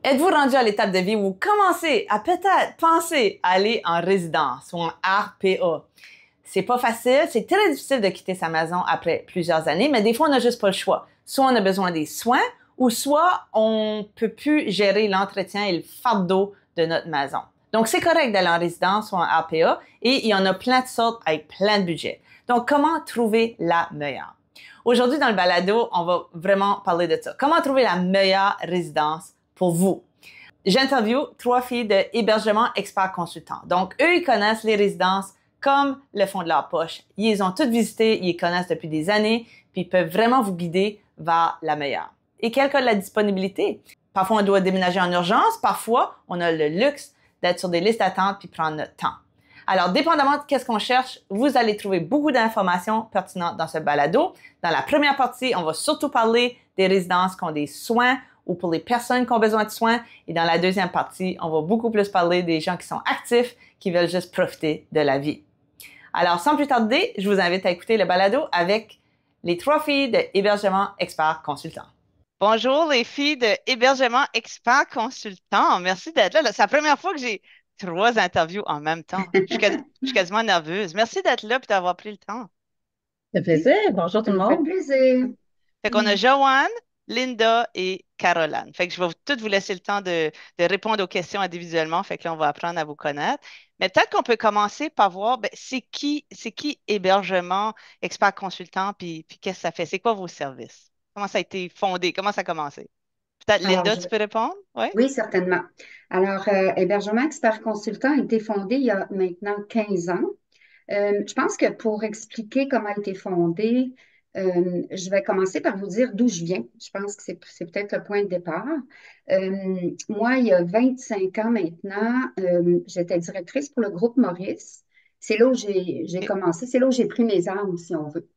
Êtes-vous rendu à l'étape de vie où vous commencez à peut-être penser à aller en résidence ou en RPA? C'est pas facile, c'est très difficile de quitter sa maison après plusieurs années, mais des fois, on n'a juste pas le choix. Soit on a besoin des soins, ou soit on peut plus gérer l'entretien et le fardeau de notre maison. Donc, c'est correct d'aller en résidence ou en RPA, et il y en a plein de sortes avec plein de budgets. Donc, comment trouver la meilleure? Aujourd'hui, dans le balado, on va vraiment parler de ça. Comment trouver la meilleure résidence pour vous? J'interviewe 3 filles de hébergement experts consultants. Donc, eux, ils connaissent les résidences comme le fond de leur poche. Ils les ont toutes visitées, ils les connaissent depuis des années, puis ils peuvent vraiment vous guider vers la meilleure. Et quelle que la disponibilité? Parfois, on doit déménager en urgence. Parfois, on a le luxe d'être sur des listes d'attente puis prendre notre temps. Alors, dépendamment de qu'est-ce qu'on cherche, vous allez trouver beaucoup d'informations pertinentes dans ce balado. Dans la première partie, on va surtout parler des résidences qui ont des soins ou pour les personnes qui ont besoin de soins. Et dans la deuxième partie, on va beaucoup plus parler des gens qui sont actifs, qui veulent juste profiter de la vie. Alors, sans plus tarder, je vous invite à écouter le balado avec les 3 filles de Hébergement Expert Consultant. Bonjour les filles de Hébergement Expert Consultant. Merci d'être là. C'est la première fois que j'ai 3 interviews en même temps. Je suis quasiment nerveuse. Merci d'être là et d'avoir pris le temps. Ça fait plaisir. Bonjour tout Ça le me fait monde. plaisir. Fait qu'on a Joanne, Linda et Caroline. Fait que je vais toutes vous laisser le temps de répondre aux questions individuellement. Fait que là, on va apprendre à vous connaître. Mais peut-être qu'on peut commencer par voir, ben, c'est qui hébergement, expert consultant, puis qu'est-ce que ça fait? C'est quoi vos services? Comment ça a été fondé? Comment ça a commencé? Peut-être Alors, Linda, tu peux répondre? Oui? oui, certainement. Alors, Hébergement Expert Consultant a été fondé il y a maintenant 15 ans. Je pense que pour expliquer comment a été fondé, je vais commencer par vous dire d'où je viens. Je pense que c'est peut-être le point de départ. Moi, il y a 25 ans maintenant, j'étais directrice pour le groupe Maurice. C'est là où j'ai OK. commencé, c'est là où j'ai pris mes armes, si on veut.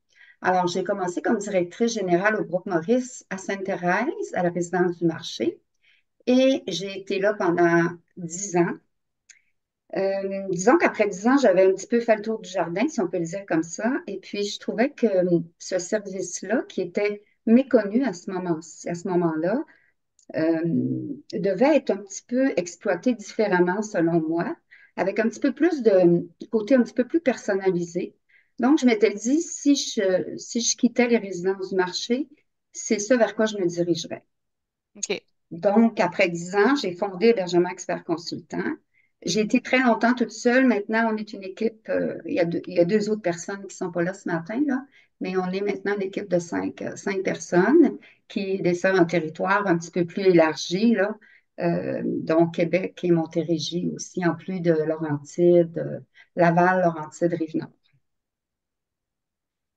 Alors, j'ai commencé comme directrice générale au groupe Maurice à Sainte-Thérèse, à la résidence du marché, et j'ai été là pendant 10 ans. Disons qu'après 10 ans, j'avais un petit peu fait le tour du jardin, si on peut le dire comme ça, et puis je trouvais que ce service-là, qui était méconnu à ce moment-là, euh, devait être un petit peu exploité différemment, selon moi, avec un petit peu plus de côté un petit peu plus personnalisé. Donc, je m'étais dit, si je quittais les résidences du marché, c'est ce vers quoi je me dirigerais. OK. Donc, après 10 ans, j'ai fondé Hébergement Expert Consultant. J'ai été très longtemps toute seule. Maintenant, on est une équipe, il y a 2 autres personnes qui ne sont pas là ce matin, là, mais on est maintenant une équipe de 5 personnes qui dessert un territoire un petit peu plus élargi, là, donc Québec et Montérégie aussi, en plus de Laurentides, Laval, Laurentides, Rive-Nord.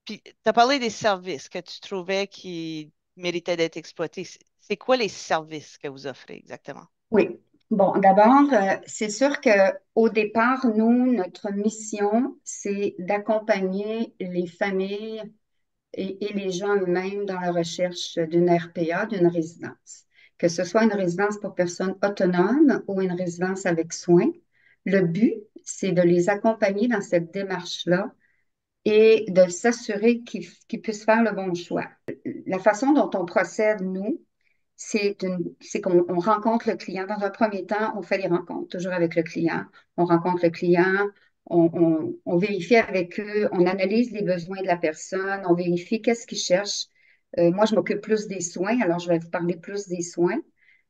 Puis, tu as parlé des services que tu trouvais qui méritaient d'être exploités. C'est quoi les services que vous offrez exactement? Oui. Bon, d'abord, c'est sûr qu'au départ, nous, notre mission, c'est d'accompagner les familles et les gens eux-mêmes dans la recherche d'une RPA, d'une résidence. Que ce soit une résidence pour personnes autonomes ou une résidence avec soins, le but, c'est de les accompagner dans cette démarche-là et de s'assurer qu'ils puissent faire le bon choix. La façon dont on procède, nous, c'est qu'on rencontre le client. Dans un premier temps, on fait les rencontres, toujours avec le client. On rencontre le client, on vérifie avec eux, on analyse les besoins de la personne, on vérifie qu'est-ce qu'ils cherchent. Moi, je m'occupe plus des soins, alors je vais vous parler plus des soins.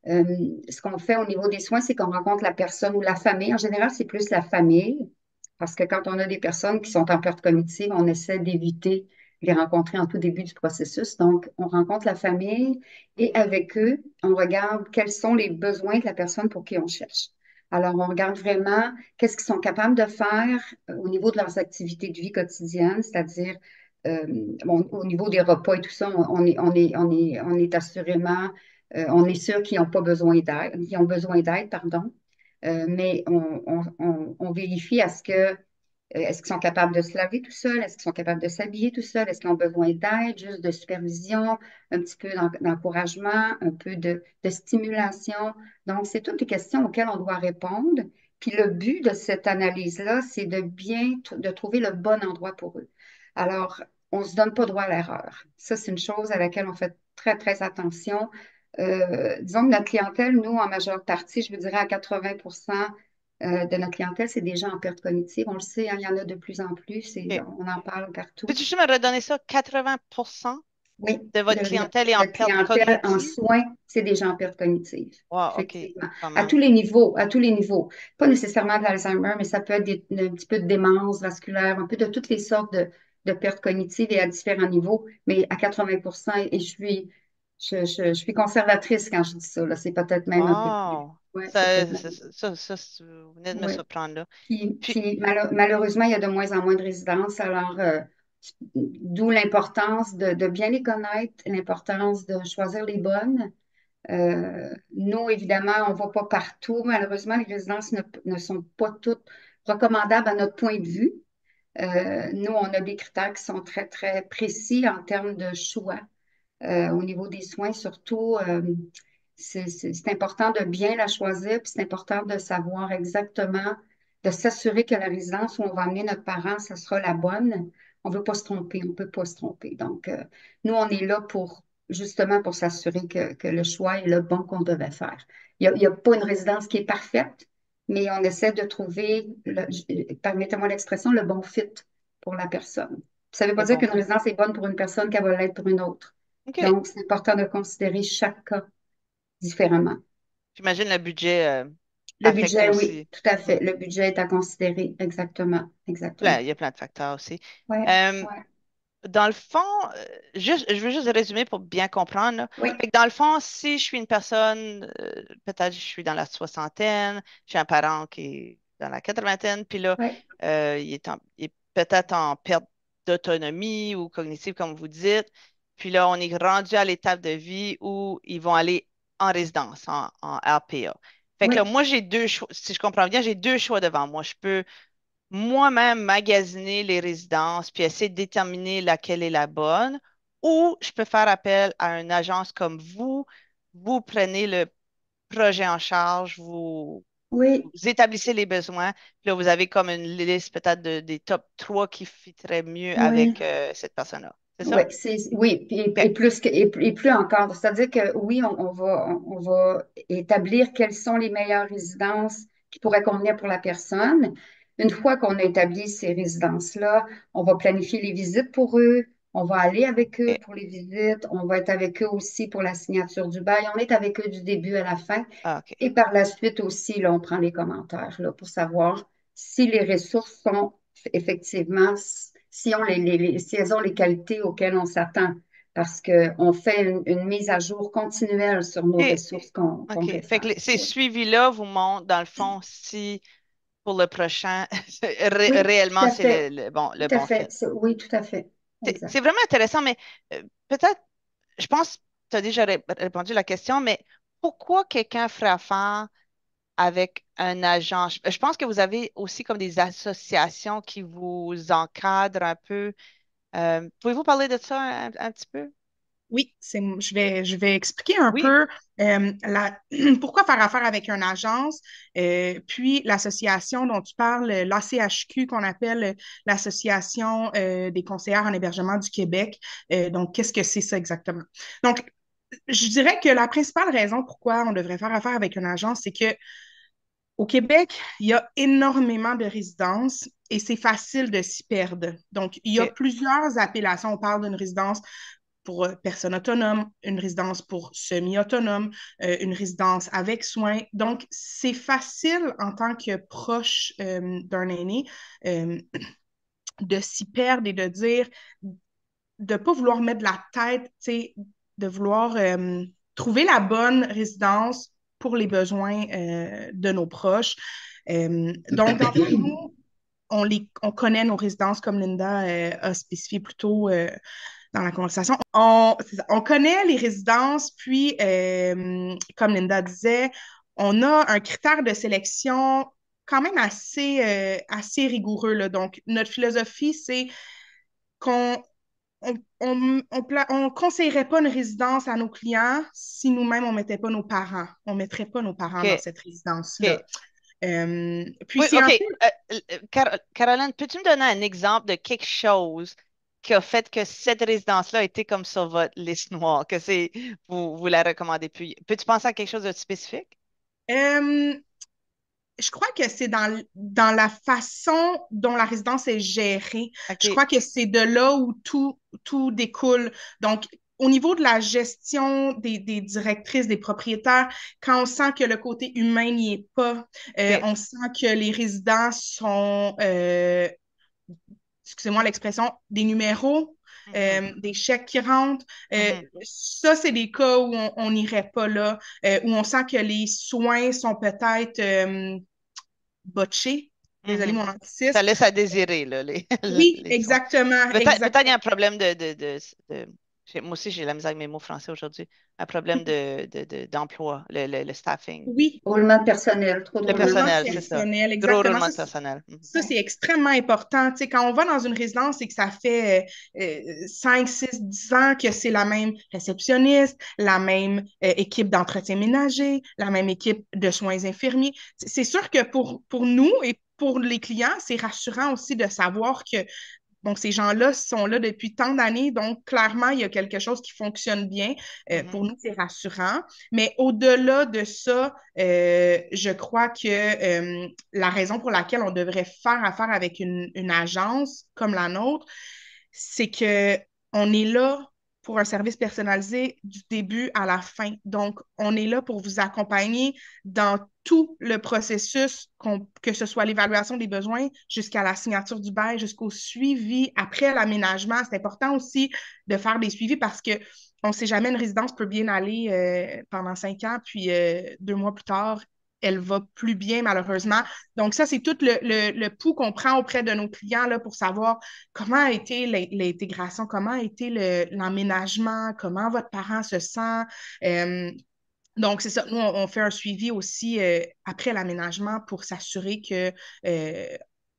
Euh, Ce qu'on fait au niveau des soins, c'est qu'on rencontre la personne ou la famille. En général, c'est plus la famille, parce que quand on a des personnes qui sont en perte cognitive, on essaie d'éviter de les rencontrer en tout début du processus. Donc, on rencontre la famille et avec eux, on regarde quels sont les besoins de la personne pour qui on cherche. Alors, on regarde vraiment qu'est-ce qu'ils sont capables de faire au niveau de leurs activités de vie quotidienne, c'est-à-dire euh, bon, au niveau des repas et tout ça, on est assurément, on est sûr qu'ils n'ont pas besoin d'aide, qu'ils ont besoin d'aide, pardon. Mais on vérifie à ce que est-ce qu'ils sont capables de se laver tout seuls? Est-ce qu'ils sont capables de s'habiller tout seuls? Est-ce qu'ils ont besoin d'aide, juste de supervision, un petit peu d'encouragement, un peu de stimulation? Donc, c'est toutes les questions auxquelles on doit répondre. Puis le but de cette analyse-là, c'est de trouver le bon endroit pour eux. Alors, on ne se donne pas droit à l'erreur. Ça, c'est une chose à laquelle on fait très, très attention. Disons que notre clientèle, nous, en majeure partie, je vous dirais à 80% de notre clientèle, c'est des gens en perte cognitive. On le sait, hein, il y en a de plus en plus et OK. on en parle partout. Peux-tu juste me redonner ça? 80% Oui, de votre clientèle est en notre perte clientèle en cognitive? soins, c'est des gens en perte cognitive, Wow, OK, effectivement. quand À tous même. les niveaux, à tous les niveaux. Pas nécessairement de l'Alzheimer, mais ça peut être un petit peu de démence vasculaire, un peu de toutes les sortes de pertes cognitives et à différents niveaux, mais à 80%, et je suis conservatrice quand je dis ça, là. C'est peut-être même un peu plus. Wow! Ouais, c'est peut-être même. Vous venez de me Ouais. surprendre là. Puis, Puis malheureusement, il y a de moins en moins de résidences. Alors, d'où l'importance de bien les connaître, l'importance de choisir les bonnes. Nous, évidemment, on ne va pas partout. Malheureusement, les résidences ne sont pas toutes recommandables à notre point de vue. Nous, on a des critères qui sont très, très précis en termes de choix. Au niveau des soins, surtout, c'est important de bien la choisir, puis c'est important de savoir exactement, de s'assurer que la résidence où on va amener notre parent, ce sera la bonne. On ne veut pas se tromper, on ne peut pas se tromper. Donc, nous, on est là pour justement pour s'assurer que le choix est le bon qu'on devait faire. Il y a pas une résidence qui est parfaite, mais on essaie de trouver, permettez-moi l'expression, le bon fit pour la personne. Ça ne veut le pas dire bon qu'une fait. résidence est bonne pour une personne qu'elle va l'être pour une autre. OK. Donc, c'est important de considérer chaque cas différemment. J'imagine le budget Le affecte budget, oui, aussi. tout à Mhm. fait. Le budget est à considérer. Exactement. Exactement. Il y a plein de facteurs aussi. Ouais, Euh, ouais. Dans le fond, je veux juste résumer pour bien comprendre, là. Oui, Fait que dans le fond, si je suis une personne, peut-être je suis dans la soixantaine, j'ai un parent qui est dans la quatre-vingtaine, puis là, oui, il est peut-être en perte d'autonomie ou cognitive, comme vous dites. Puis là, on est rendu à l'étape de vie où ils vont aller en résidence, en RPA. Fait que là, oui, moi, j'ai deux choix. Si je comprends bien, j'ai deux choix devant moi. Je peux moi-même magasiner les résidences puis essayer de déterminer laquelle est la bonne, ou je peux faire appel à une agence comme vous. Vous prenez le projet en charge, oui, vous établissez les besoins, puis là, vous avez comme une liste peut-être des top 3 qui fitteraient mieux oui. avec cette personne-là. C'est Oui, ça? oui, OK. et plus encore. C'est-à-dire que oui, on va établir quelles sont les meilleures résidences qui pourraient convenir pour la personne. Une fois qu'on a établi ces résidences-là, on va planifier les visites pour eux, on va aller avec eux OK. pour les visites, on va être avec eux aussi pour la signature du bail, on est avec eux du début à la fin. Ah, OK. Et par la suite aussi, là, on prend les commentaires là, pour savoir si les ressources sont effectivement, si elles ont les qualités auxquelles on s'attend. Parce qu'on fait une mise à jour continuelle sur nos OK. ressources qu'on OK. Fait que réfère. ces Oui, suivis-là vous montrent, dans le fond, si pour le prochain, oui, tout réellement, à c'est fait. le Tout à bon fit. fait. Oui, tout à fait. C'est Exact. vraiment intéressant, mais peut-être, je pense que tu as déjà répondu à la question, mais pourquoi quelqu'un ferait affaire avec un agent? Je pense que vous avez aussi comme des associations qui vous encadrent un peu. Pouvez-vous parler de ça un petit peu? Oui, je vais expliquer un Oui. peu pourquoi faire affaire avec une agence, puis l'association dont tu parles, l'ACHQ, qu'on appelle l'Association des conseillères en hébergement du Québec. Donc, qu'est-ce que c'est ça exactement? Donc, je dirais que la principale raison pourquoi on devrait faire affaire avec une agence, c'est que au Québec, il y a énormément de résidences et c'est facile de s'y perdre. Donc, il y a OK. plusieurs appellations. On parle d'une résidence pour personnes autonomes, une résidence pour semi-autonome, une résidence avec soins. Donc, c'est facile en tant que proche d'un aîné euh, de s'y perdre et de dire, de ne pas vouloir mettre de la tête, de vouloir trouver la bonne résidence pour les besoins de nos proches. Donc, dans le fond, nous, on connaît nos résidences, comme Linda a spécifié plus tôt dans la conversation. On connaît les résidences, puis, comme Linda disait, on a un critère de sélection quand même assez rigoureux, là. Donc, notre philosophie, c'est qu'on on conseillerait pas une résidence à nos clients si nous-mêmes, on mettait pas nos parents. On mettrait pas nos parents dans OK. cette résidence-là. OK. Puis Oui, c'est OK. un peu... Caroline, peux-tu me donner un exemple de quelque chose? qui a fait que cette résidence-là a été comme sur votre liste noire, que vous la recommandez plus? Peux-tu penser à quelque chose de spécifique? Euh, je crois que c'est dans la façon dont la résidence est gérée. Je OK. crois que c'est de là où tout découle. Donc, au niveau de la gestion des directrices, des propriétaires, quand on sent que le côté humain n'y est pas, OK. on sent que les résidents sont, excusez-moi l'expression, des numéros, Mhm. des chèques qui rentrent. Mhm. Ça, c'est des cas où on n'irait pas là, où on sent que les soins sont peut-être botchés. Désolée, Mhm. mon Ça anglicisme. laisse à désirer, là, Oui, les soins. exactement, Peut-être il y a un exactement. problème moi aussi, j'ai la misère avec mes mots français aujourd'hui. Un problème d'emploi, le staffing. Oui, Roulement de personnel, trop de Le roulement de roulement de personnel, c'est personnel. ça. personnel, Gros exactement. roulement Ça, de personnel. Mhm. ça, c'est extrêmement important. Tu sais, quand on va dans une résidence et que ça fait 5, 6, 10 ans que c'est la même réceptionniste, la même équipe d'entretien ménager, la même équipe de soins infirmiers, c'est sûr que pour nous et pour les clients, c'est rassurant aussi de savoir que donc, ces gens-là sont là depuis tant d'années, donc clairement, il y a quelque chose qui fonctionne bien. Mhm. Pour nous, c'est rassurant. Mais au-delà de ça, je crois que la raison pour laquelle on devrait faire affaire avec une agence comme la nôtre, c'est que on est là pour un service personnalisé du début à la fin. Donc, on est là pour vous accompagner dans tout le processus, que ce soit l'évaluation des besoins jusqu'à la signature du bail, jusqu'au suivi après l'aménagement. C'est important aussi de faire des suivis parce que on ne sait jamais, une résidence peut bien aller pendant 5 ans, puis 2 mois plus tard, elle va plus bien, malheureusement. Donc, ça, c'est tout le pouls qu'on prend auprès de nos clients là, pour savoir comment a été l'intégration, comment a été l'emménagement, comment votre parent se sent. Euh, donc, c'est ça. Nous, on fait un suivi aussi après l'aménagement pour s'assurer que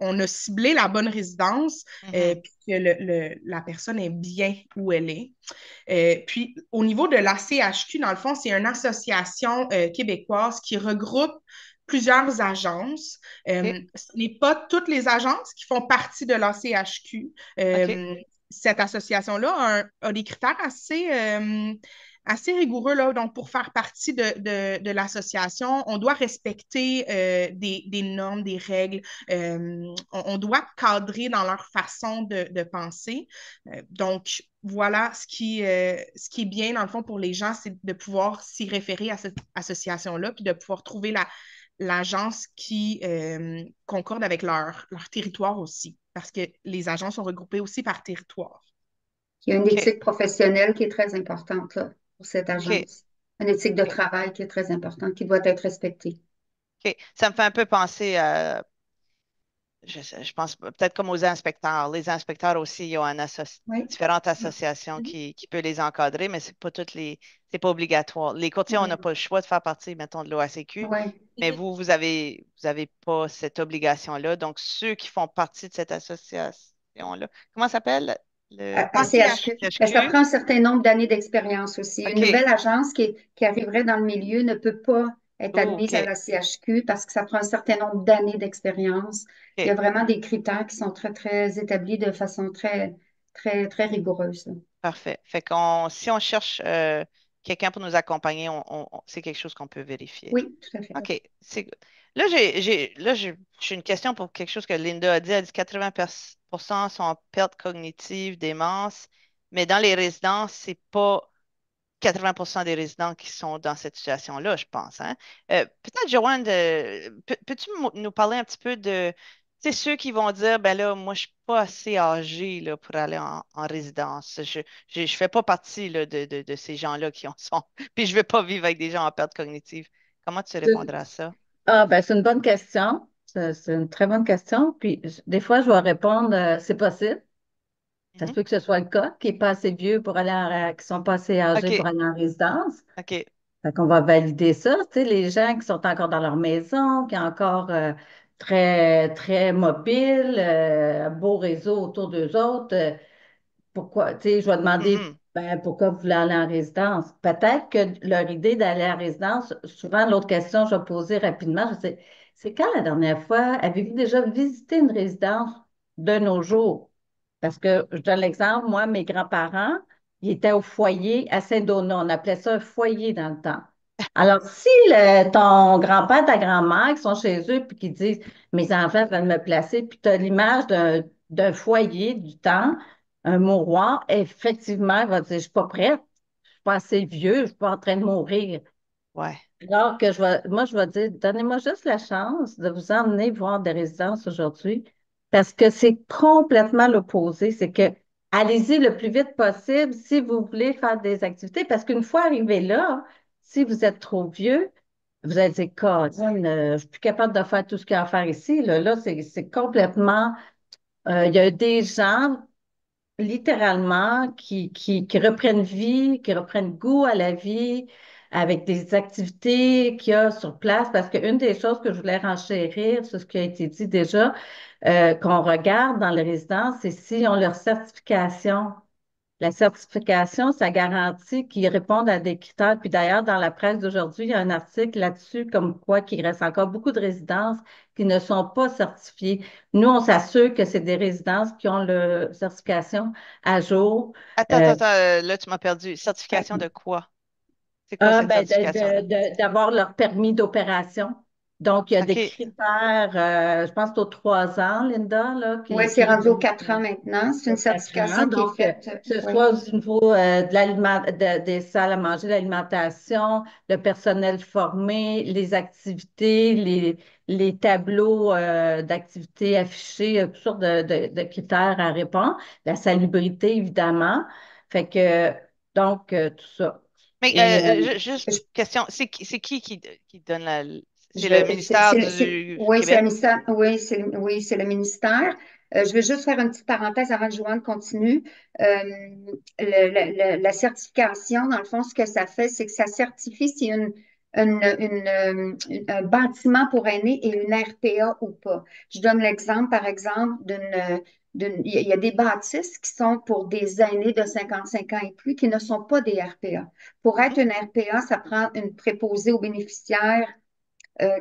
on a ciblé la bonne résidence Mhm. puis que la personne est bien où elle est. Puis, au niveau de la CHQ, dans le fond, c'est une association québécoise qui regroupe plusieurs agences. OK. Ce n'est pas toutes les agences qui font partie de la CHQ. OK. Cette association-là a des critères assez rigoureux. Là. Donc, pour faire partie de l'association, on doit respecter des normes, des règles. On doit cadrer dans leur façon de penser. Donc, voilà ce qui est bien, dans le fond, pour les gens, c'est de pouvoir s'y référer à cette association-là, puis de pouvoir trouver l'agence qui concorde avec leur territoire aussi, parce que les agences sont regroupées aussi par territoire. Il y a une OK. éthique professionnelle qui est très importante là, pour cette OK. agence. Une éthique de OK. travail qui est très importante, qui doit être respectée. OK. Ça me fait un peu penser à je pense peut-être comme aux inspecteurs. Les inspecteurs aussi, ils ont Oui. différentes associations qui peuvent les encadrer, mais c'est pas obligatoire. Les courtiers, on n'a Oui. pas le choix de faire partie, mettons, de l'OACQ, Oui. mais vous avez pas cette obligation-là. Donc, ceux qui font partie de cette association-là, comment ça s'appelle? Le ACHQ. ACHQ. Ben, ça CHQ? prend un certain nombre d'années d'expérience aussi. Une OK. nouvelle agence qui arriverait dans le milieu ne peut pas être Oh, admise à OK. la CHQ parce que ça prend un certain nombre d'années d'expérience. Il y a OK. vraiment des critères qui sont très, très établis de façon très, très, très rigoureuse. Parfait. Fait si on cherche quelqu'un pour nous accompagner, c'est quelque chose qu'on peut vérifier. Oui, tout à fait. OK, c'est good. J'ai une question pour quelque chose que Linda a dit. Elle dit 80% sont en perte cognitive, démence, mais dans les résidences, c'est pas 80% des résidents qui sont dans cette situation-là, je pense, hein. Peut-être, Joanne, peux-tu nous parler un petit peu de, tu sais, ceux qui vont dire, ben là, moi, je suis pas assez âgé là, pour aller en résidence. Je fais pas partie là, de ces gens-là qui en sont. Puis je veux pas vivre avec des gens en perte cognitive. Comment tu répondras à ça? Ah, ben, c'est une bonne question. C'est une très bonne question. Puis, des fois, je vais répondre, c'est possible. Ça se Mhm. peut que ce soit le cas, qui n'est pas assez vieux pour aller qui sont pas assez âgés pour OK, aller en résidence. OK. Fait qu'on va valider ça. Tu sais, les gens qui sont encore dans leur maison, qui ont encore très, très mobiles, un beau réseau autour d'eux autres, pourquoi, tu sais, je vais demander, Mhm. ben, pourquoi vous voulez aller en résidence? Peut-être que leur idée d'aller en résidence, souvent, l'autre question, je vais poser rapidement, je sais, c'est quand la dernière fois, avez-vous déjà visité une résidence de nos jours? Parce que, je donne l'exemple, moi, mes grands-parents, ils étaient au foyer à Saint-Donat. On appelait ça un foyer dans le temps. Alors, si ton grand-père, ta grand-mère qui sont chez eux puis qui disent, mes enfants veulent me placer, puis tu as l'image d'un foyer du temps, un mouroir, effectivement, il va dire, je suis pas prête, je suis pas assez vieux, je suis pas en train de mourir. Ouais. Alors que moi, je vais dire, donnez-moi juste la chance de vous emmener voir des résidences aujourd'hui, parce que c'est complètement l'opposé. C'est que allez-y le plus vite possible si vous voulez faire des activités, parce qu'une fois arrivé là, si vous êtes trop vieux, vous allez dire, Colin, je suis plus capable de faire tout ce qu'il y a à faire ici. Là, c'est complètement. Il y a des gens littéralement, qui reprennent vie, qui reprennent goût à la vie avec des activités qu'il y a sur place. Parce qu'une des choses que je voulais renchérir sur ce qui a été dit déjà, qu'on regarde dans les résidences, c'est s'ils ont leur certification. La certification, ça garantit qu'ils répondent à des critères. Puis d'ailleurs, dans la presse d'aujourd'hui, il y a un article là-dessus comme quoi qu'il reste encore beaucoup de résidences qui ne sont pas certifiées. Nous, on s'assure que c'est des résidences qui ont la certification à jour. Attends, Euh, attends, là, tu m'as perdu. Certification de quoi? C'est quoi Ah, cette ben, certification-là? d'avoir leur permis d'opération. Donc, il y a des OK. critères, je pense que c'est aux 3 ans, Linda, là, Oui, c'est qui rendu aux 4 ans maintenant. C'est une aux 4 ans. certification qui est Donc, faite. que ce Oui. soit au niveau des salles à manger, l'alimentation, le personnel formé, les activités, les tableaux d'activités affichés, toutes sortes de critères à répondre. La salubrité, évidemment. Fait que, donc, tout ça. Mais Et juste question, c'est qui donne c'est Je le vais, ministère du oui, c'est le Québec? ministère. Oui, c'est le ministère. Je vais juste faire une petite parenthèse avant que Joanne continue. La certification, dans le fond, ce que ça fait, c'est que ça certifie si un bâtiment pour aînés est une RPA ou pas. Je donne l'exemple, par exemple, il y a des bâtisses qui sont pour des aînés de 55 ans et plus qui ne sont pas des RPA. Pour Mhm. être une RPA, ça prend une préposée aux bénéficiaires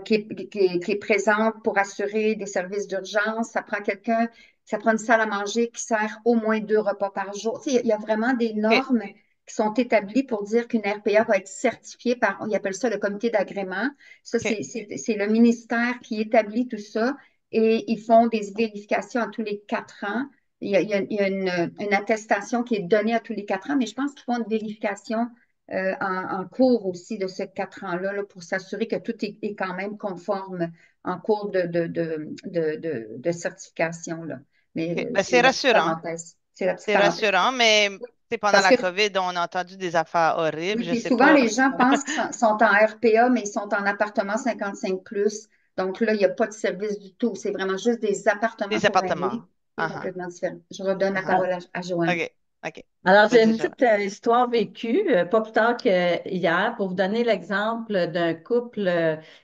qui est présente pour assurer des services d'urgence. Ça prend une salle à manger qui sert au moins 2 repas par jour. Tu sais, il y a vraiment des OK. normes qui sont établies pour dire qu'une RPA va être certifiée par, on appelle ça le comité d'agrément. Ça, OK. c'est le ministère qui établit tout ça et ils font des vérifications à tous les 4 ans. Il y a une attestation qui est donnée à tous les 4 ans, mais je pense qu'ils font une vérification en cours aussi de ces 4 ans-là là, pour s'assurer que tout est quand même conforme en cours de certification. Là. Mais OK. Ben, c'est c'est la petite rassurant. parenthèse. C'est la petite C'est parenthèse. rassurant, mais Oui, pendant parce la que COVID, on a entendu des affaires horribles. oui, Je puis sais souvent pas. les gens pensent qu'ils sont en RPA, mais ils sont en appartement 55 plus. Donc là, il n'y a pas de service du tout. C'est vraiment juste des appartements Des pour appartements. aînés. C'est Ah ah. complètement différent. Je redonne la Ah parole à ah. Joanne. OK. OK. Alors, j'ai Vas-y, une Joanne. petite histoire vécue, pas plus tard qu'hier, pour vous donner l'exemple d'un couple.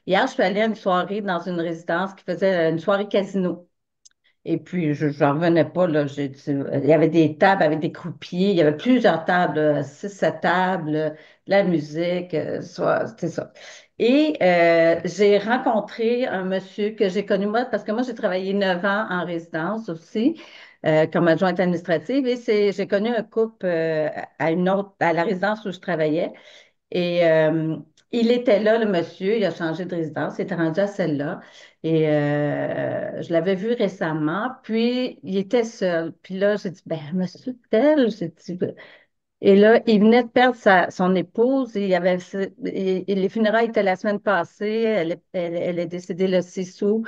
Hier, je suis allée à une soirée dans une résidence qui faisait une soirée casino. Et puis, je n'en revenais pas, là. Il y avait des tables avec des croupiers, il y avait plusieurs tables, 6, 7 tables, de la musique, c'était ça. Et j'ai rencontré un monsieur que j'ai connu, moi, parce que moi, j'ai travaillé 9 ans en résidence aussi, comme adjointe administrative, et j'ai connu un couple à la résidence où je travaillais. Et il était là, le monsieur, il a changé de résidence, il était rendu à celle-là. Et je l'avais vu récemment, puis il était seul. Puis là, j'ai dit, ben, monsieur tel, j'ai dit, ben, et là, il venait de perdre son épouse. Et les funérailles étaient la semaine passée. Elle est décédée le 6 août.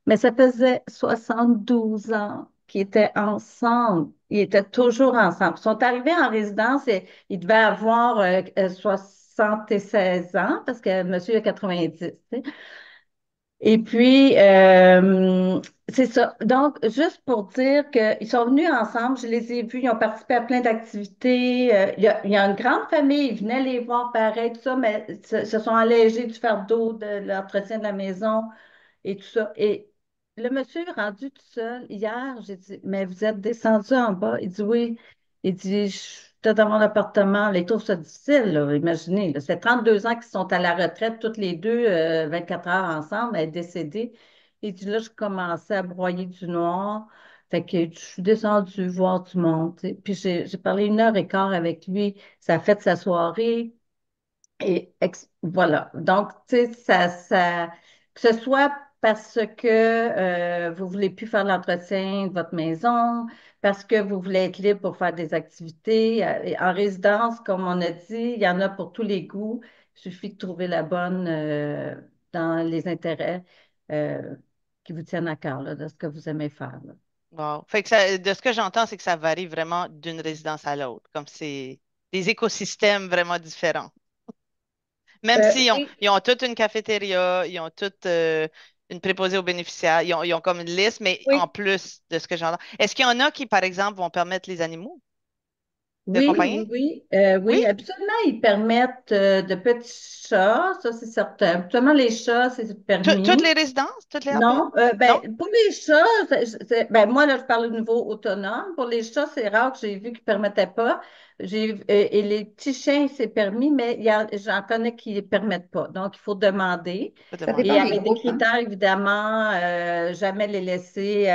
Mais ça faisait 72 ans qu'ils étaient ensemble. Ils étaient toujours ensemble. Ils sont arrivés en résidence et ils devaient avoir 16 ans parce que monsieur a 90. Tu sais. Et puis, c'est ça. Donc, juste pour dire qu'ils sont venus ensemble, je les ai vus, ils ont participé à plein d'activités. Il y a une grande famille, ils venaient les voir pareil, tout ça, mais se sont allégés du fardeau de l'entretien de la maison et tout ça. Et le monsieur est rendu tout seul. Hier, j'ai dit, mais vous êtes descendu en bas? Il dit oui. Il dit, je suis dans mon appartement. Les trouve ça difficile, là, imaginez. Là. C'est 32 ans qu'ils sont à la retraite, toutes les deux, 4 heures ensemble. Elle est décédée. Il dit, là, je commençais à broyer du noir. Fait que je suis descendue voir du monde, tu sais. Puis j'ai parlé 1 heure et quart avec lui. Ça a fait sa soirée. Voilà. Donc, tu sais, que ce soit parce que vous voulez plus faire l'entretien de votre maison, parce que vous voulez être libre pour faire des activités. Et en résidence, comme on a dit, il y en a pour tous les goûts. Il suffit de trouver la bonne dans les intérêts euh, qui vous tiennent à cœur, là, de ce que vous aimez faire, là. Wow. Fait que de ce que j'entends, c'est que ça varie vraiment d'une résidence à l'autre, comme c'est des écosystèmes vraiment différents. Même s'ils ont, Oui, ils ont toute une cafétéria, ils ont toute une préposée aux bénéficiaires, ils ont comme une liste, mais en oui. plus de ce que j'entends. Est-ce qu'il y en a qui, par exemple, vont permettre les animaux de Oui, oui, compagnie? oui, Oui? oui, absolument. Ils permettent de petits chats, ça c'est certain. Absolument, les chats, c'est Toutes permis. les résidences? Toutes les RPA? Non, Non? pour les chats, ben, moi là, je parle au niveau autonome. Pour les chats, c'est rare que j'ai vu qu'ils ne permettaient pas. Et les petits chiens, c'est permis, mais j'en connais qui ne permettent pas. Donc, il faut demander. Faut Ça Et dépend demander. des avec des groupes, hein. critères, évidemment, jamais les laisser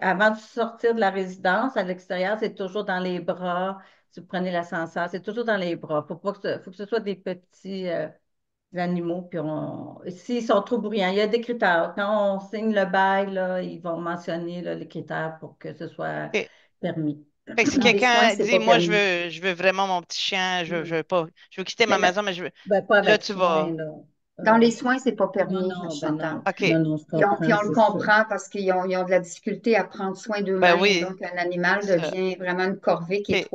avant de sortir de la résidence à l'extérieur, c'est toujours dans les bras. Si vous prenez l'ascenseur, c'est toujours dans les bras. Faut que ce soit des petits animaux. Puis s'ils sont trop bruyants, il y a des critères. Quand on signe le bail, là, ils vont mentionner là, les critères pour que ce soit OK. permis. Fait que si Dans les soins, quelqu'un c'est dit, pas moi, permis. je veux vraiment mon petit chien, je veux pas, je veux quitter ma Mais maison, mais je veux, ben, pas là, avec tu soin, vas. là. Dans Euh, les soins, c'est pas non, permis, non, ben Chantal. non. Non, OK. non, je Puis comprends, on le c'est ça. comprend parce ils ont de la difficulté à prendre soin Ben d'eux-mêmes. oui, Donc, un animal c'est ça. devient vraiment une corvée qui est OK.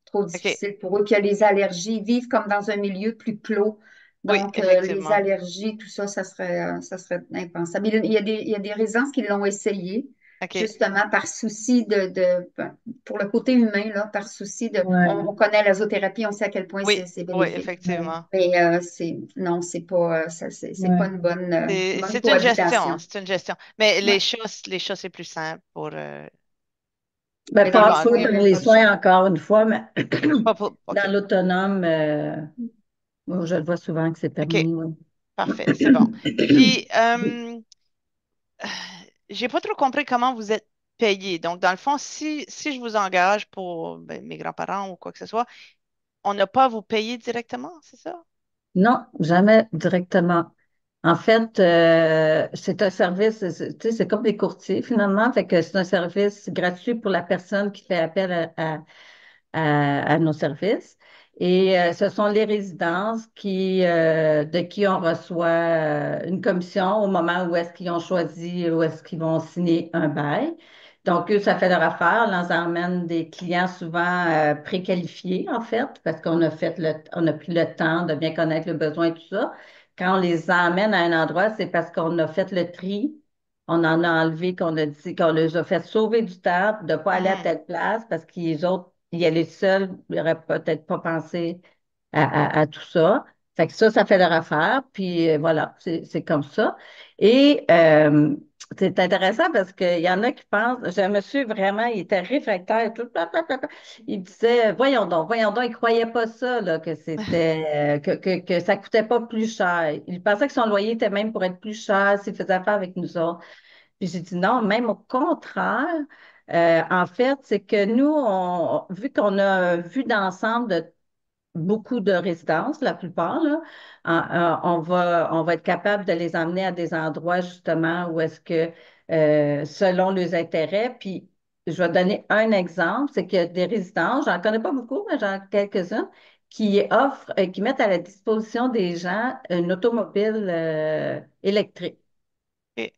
trop OK. difficile pour eux. Puis il y a les allergies. Ils vivent comme dans un milieu plus clos. Oui, Donc, les effectivement. allergies, tout ça, ça serait impensable. Il y a des résidents qui l'ont essayé, OK. justement par souci ben, pour le côté humain, là, par souci Ouais, on connaît la zoothérapie, on sait à quel point Oui, c'est oui, bénéfique. ouais, effectivement. Mais non, c'est pas ouais. une bonne C'est une gestion, cohabitation. c'est une gestion. Mais Ouais. les chats, c'est plus simple pour Ben, Mais dans les pas, vivre en pas soins, dans il n'y groupe. a les pas de chat. soins encore une fois, mais Pas pour, OK. dans l'autonome, moi, je le vois souvent que c'est OK. permis, oui. Parfait, c'est bon. Puis, j'ai pas trop compris comment vous êtes payé. Donc, dans le fond, si je vous engage pour ben, mes grands-parents ou quoi que ce soit, on n'a pas à vous payer directement, c'est ça? Non, jamais directement. En fait, c'est un service, tu sais, c'est comme des courtiers finalement, fait que c'est un service gratuit pour la personne qui fait appel à nos services. Et ce sont les résidences de qui on reçoit une commission au moment où est-ce qu'ils ont choisi, où est-ce qu'ils vont signer un bail. Donc, eux, ça fait leur affaire. On leur emmène des clients souvent préqualifiés, en fait, parce on a pris le temps de bien connaître le besoin et tout ça. Quand on les emmène à un endroit, c'est parce qu'on a fait le tri. On en a enlevé, qu'on a dit, qu'on les a fait sauver du temps de ne pas aller à Mhm, telle place parce que les autres, il y a les seuls, ils n'auraient peut-être pas pensé à tout ça. Fait que ça fait leur affaire. Puis voilà, c'est comme ça. Et c'est intéressant parce qu'il y en a qui pensent, j'ai un monsieur vraiment, il était réfractaire, tout, blablabla. Il disait, voyons donc, il croyait pas ça, là, que c'était, que ça coûtait pas plus cher. Il pensait que son loyer était même pour être plus cher s'il faisait affaire avec nous autres. Puis j'ai dit non, même au contraire. En fait, c'est que nous, vu qu'on a vu d'ensemble de beaucoup de résidences, la plupart, là, on va être capable de les emmener à des endroits justement où est-ce que, selon leurs intérêts, puis je vais donner un exemple, c'est qu'il y a des résidences, j'en connais pas beaucoup, mais j'en ai quelques-unes, qui offrent, qui mettent à la disposition des gens une automobile électrique OK.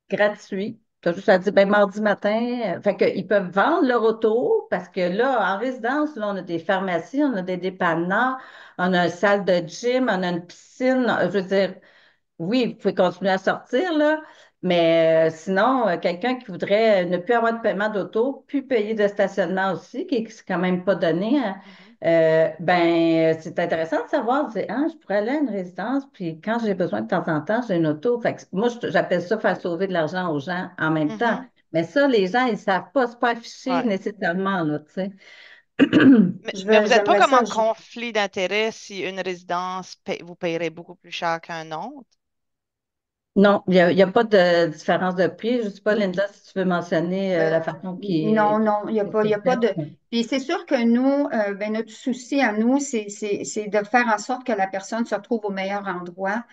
gratuit. Tu as juste à dire, ben, mardi matin, fait qu'ils peuvent vendre leur auto parce que là, en résidence, là, on a des pharmacies, on a des dépanneurs, on a une salle de gym, on a une piscine. Je veux dire, oui, vous pouvez continuer à sortir, là, mais sinon, quelqu'un qui voudrait ne plus avoir de paiement d'auto, puis payer de stationnement aussi, qui est quand même pas donné, hein, Mhm, c'est intéressant de savoir, c'est, ah, je pourrais aller à une résidence, puis quand j'ai besoin de temps en temps, j'ai une auto. Fait que moi, j'appelle ça faire sauver de l'argent aux gens en même temps. mhm. Mais ça, les gens, ils savent pas, c'est pas affiché Ouais. nécessairement, là, tu sais. Mais vous n'êtes pas J'aimerais comme ça. en conflit d'intérêt si une résidence vous paierait beaucoup plus cher qu'un autre? Non, il y a pas de différence de prix. Je ne sais pas, Linda, si tu veux mentionner Euh, la façon non, non, il n'y a qui pas, il y est a pas faite. de. Puis c'est sûr que nous, ben, notre souci à nous, c'est de faire en sorte que la personne se retrouve au meilleur endroit.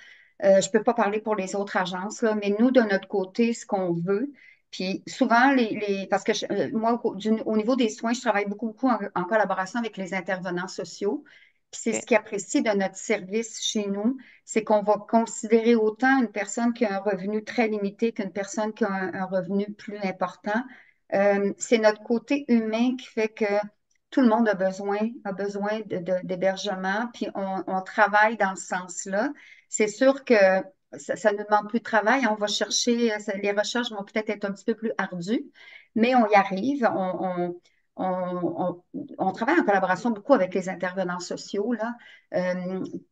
Je ne peux pas parler pour les autres agences, là, mais nous, de notre côté, ce qu'on veut, puis souvent, parce que moi, au niveau des soins, je travaille beaucoup en collaboration avec les intervenants sociaux. Puis c'est ce OK. qui apprécie de notre service chez nous, c'est qu'on va considérer autant une personne qui a un revenu très limité qu'une personne qui a un revenu plus important. C'est notre côté humain qui fait que tout le monde a besoin d'hébergement, puis on travaille dans ce sens-là. C'est sûr que ça nous demande plus de travail. On va chercher, les recherches vont peut-être être un petit peu plus ardues, mais on y arrive. On travaille en collaboration beaucoup avec les intervenants sociaux, là.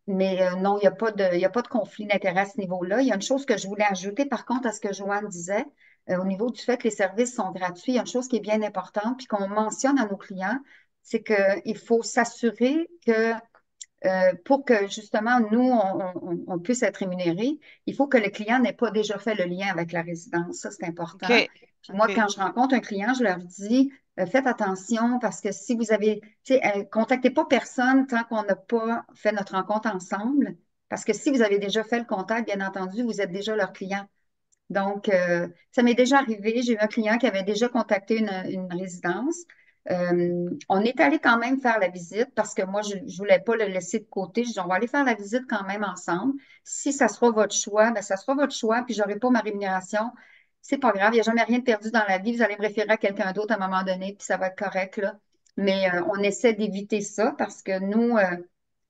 Mais non, il y a pas de conflit d'intérêt à ce niveau-là. Il y a une chose que je voulais ajouter, par contre, à ce que Joanne disait, au niveau du fait que les services sont gratuits, il y a une chose qui est bien importante, puis qu'on mentionne à nos clients, c'est qu'il faut s'assurer que pour que justement nous, on puisse être rémunérés, il faut que le client n'ait pas déjà fait le lien avec la résidence. Ça, c'est important. OK. Puis moi, OK. quand je rencontre un client, je leur dis, faites attention parce que si vous avez, tu sais, contactez pas personne tant qu'on n'a pas fait notre rencontre ensemble. Parce que si vous avez déjà fait le contact, bien entendu, vous êtes déjà leur client. Donc, ça m'est déjà arrivé. J'ai eu un client qui avait déjà contacté une résidence. On est allé quand même faire la visite parce que moi, je ne voulais pas le laisser de côté. Je dis, on va aller faire la visite quand même ensemble. Si ça sera votre choix, ben, ça sera votre choix, puis je n'aurai pas ma rémunération. C'est pas grave, il n'y a jamais rien de perdu dans la vie. Vous allez me référer à quelqu'un d'autre à un moment donné, puis ça va être correct, là. Mais on essaie d'éviter ça parce que nous,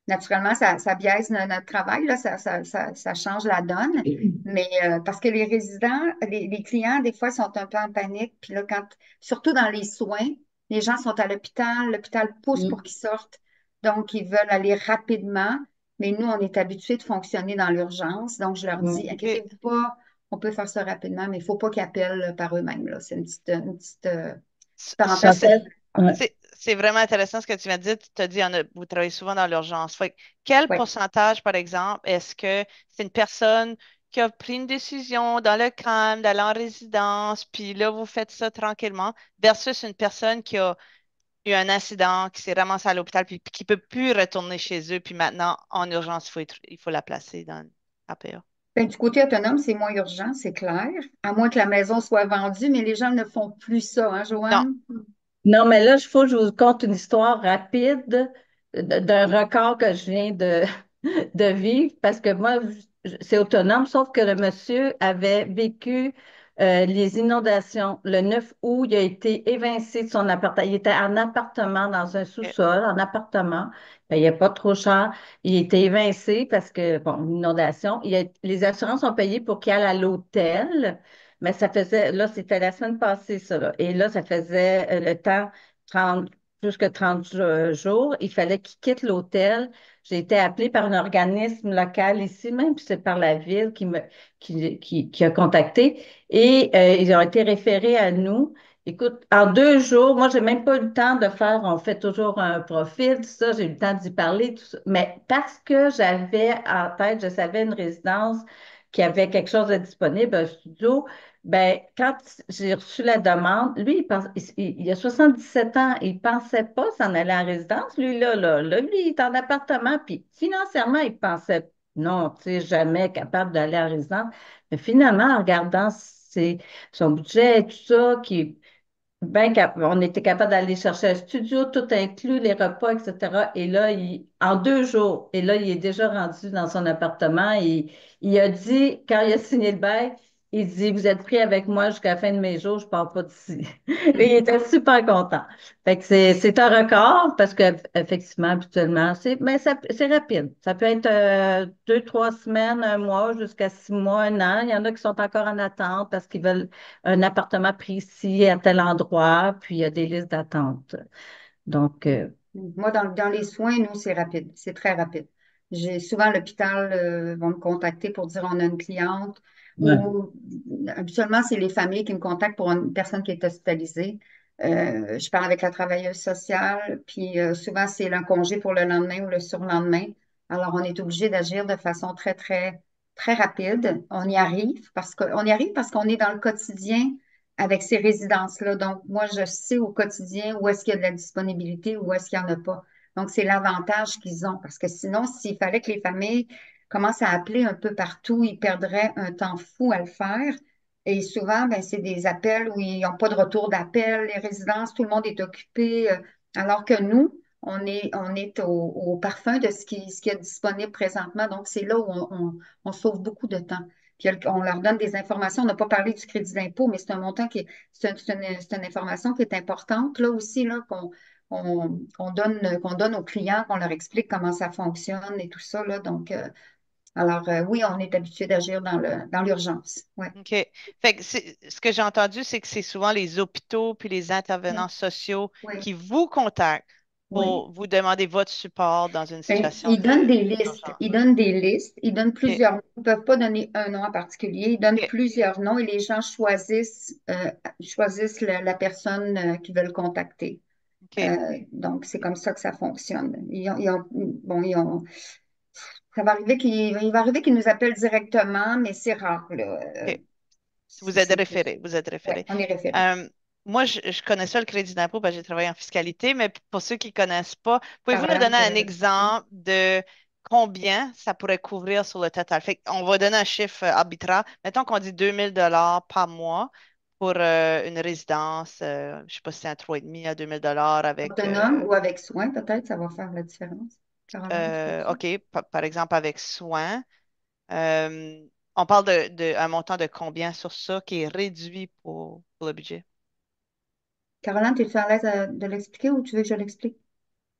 naturellement, ça biaise notre travail, là, ça change la donne. Mais parce que les résidents, les clients, des fois, sont un peu en panique. Puis là, surtout dans les soins, les gens sont à l'hôpital pousse pour Mm. qu'ils sortent. Donc, ils veulent aller rapidement. Mais nous, on est habitués de fonctionner dans l'urgence. Donc, je leur dis, Mm. OK. inquiétez-vous pas, on peut faire ça rapidement, mais il ne faut pas qu'ils appellent par eux-mêmes, là. C'est petite Ça, parenthèse que c'est je Parfait. voulais Ouais. faire. c'est vraiment intéressant ce que tu m'as dit. Tu t'as dit, vous travaillez souvent dans l'urgence. Fait que quel Oui. pourcentage, par exemple, est-ce que c'est une personne qui a pris une décision dans le calme d'aller en résidence, puis là, vous faites ça tranquillement, versus une personne qui a eu un incident, qui s'est ramassée à l'hôpital, puis qui ne peut plus retourner chez eux, puis maintenant, en urgence, il faut la placer dans une APA. Ben, du côté autonome, c'est moins urgent, c'est clair, à moins que la maison soit vendue, mais les gens ne font plus ça, hein, Non. Joanne? Non, mais là, il faut que je vous conte une histoire rapide d'un record que je viens de vivre parce que moi, c'est autonome, sauf que le monsieur avait vécu les inondations. Le 9 août, il a été évincé de son appartement. Il était en appartement, dans un OK. sous-sol, en appartement. Il n'y a pas trop cher. Il était évincé parce que, bon, une inondation. Les assurances ont payé pour qu'il aille à l'hôtel. Mais ça faisait, là, c'était la semaine passée, ça, là. Et là, ça faisait le temps, 30 plus que 30 jours. Il fallait qu'il quitte l'hôtel. J'ai été appelée par un organisme local ici, même, puis c'est par la ville qui a contacté. Et ils ont été référés à nous. Écoute, en 2 jours, moi, j'ai même pas eu le temps de faire, on fait toujours un profil, tout ça, j'ai eu le temps d'y parler, tout ça. Mais parce que j'avais en tête, je savais une résidence qui avait quelque chose de disponible, un studio, ben, quand j'ai reçu la demande, lui, il a 77 ans, il ne pensait pas s'en aller en résidence, lui, lui, il est en appartement, puis financièrement, il pensait, non, tu sais, jamais capable d'aller en résidence. Mais finalement, en regardant son budget et tout ça, on était capable d'aller chercher un studio, tout inclus, les repas, etc. Et là, en 2 jours, et là, il est déjà rendu dans son appartement. Et il a dit, quand il a signé le bail, il dit, vous êtes pris avec moi jusqu'à la fin de mes jours, je ne pars pas d'ici. Et il était super content. Fait que c'est un record parce que effectivement, habituellement, mais c'est rapide. Ça peut être 2, 3 semaines, un mois, jusqu'à 6 mois, un an. Il y en a qui sont encore en attente parce qu'ils veulent un appartement précis à tel endroit, puis il y a des listes d'attente. Donc, Moi, dans les soins, nous, c'est rapide, c'est très rapide. J'ai souvent l'hôpital vont me contacter pour dire on a une cliente ouais. ou habituellement, c'est les familles qui me contactent pour une personne qui est hospitalisée. Je parle avec la travailleuse sociale, puis souvent, c'est un congé pour le lendemain ou le surlendemain. Alors, on est obligé d'agir de façon très, très très rapide. On y arrive parce qu'on est dans le quotidien avec ces résidences-là. Donc, moi, je sais au quotidien où est-ce qu'il y a de la disponibilité, où est-ce qu'il n'y en a pas. Donc, c'est l'avantage qu'ils ont. Parce que sinon, s'il fallait que les familles commencent à appeler un peu partout, ils perdraient un temps fou à le faire. Et souvent, ben, c'est des appels où ils n'ont pas de retour d'appel, les résidences, tout le monde est occupé. Alors que nous, on est au parfum de ce qui est disponible présentement. Donc, c'est là où on sauve beaucoup de temps. Puis on leur donne des informations. On n'a pas parlé du crédit d'impôt, mais c'est un montant c'est une information qui est importante. Là aussi, là, qu'on donne aux clients, qu'on leur explique comment ça fonctionne et tout ça. Là. Donc, oui, on est habitué d'agir dans l'urgence. Ouais. OK. Fait que ce que j'ai entendu, c'est que c'est souvent les hôpitaux puis les intervenants sociaux Oui, qui vous contactent oui. pour vous demander votre support dans une Ben, situation ils donnent des listes. d'urgence. Ils donnent des listes. Ils donnent OK. plusieurs noms. Ils ne peuvent pas donner un nom en particulier. Ils donnent OK. plusieurs noms et les gens choisissent la personne qu'ils veulent contacter. OK. Donc, c'est comme ça que ça fonctionne. Bon, il va arriver qu'ils nous appellent directement, mais c'est rare, là. OK. Vous êtes C'est plus. référé. Vous êtes Ouais, référé. on est référé. Euh, Moi, je connais ça, le crédit d'impôt, parce que j'ai travaillé en fiscalité, mais pour ceux qui ne connaissent pas, pouvez-vous nous Caroline donner peut un expliquer. exemple de combien ça pourrait couvrir sur le total? Fait on va donner un chiffre arbitraire. Mettons qu'on dit 2000 $ par mois pour une résidence, je ne sais pas si c'est un 3,5 à 2000 $ avec, Autonome ou avec soin, peut-être, ça va faire la différence. Caroline, tu sais-tu? OK, par exemple avec soin. Euh, on parle de un montant de combien sur ça qui est réduit pour le budget? Caroline, es-tu à l'aise de l'expliquer ou tu veux que je l'explique?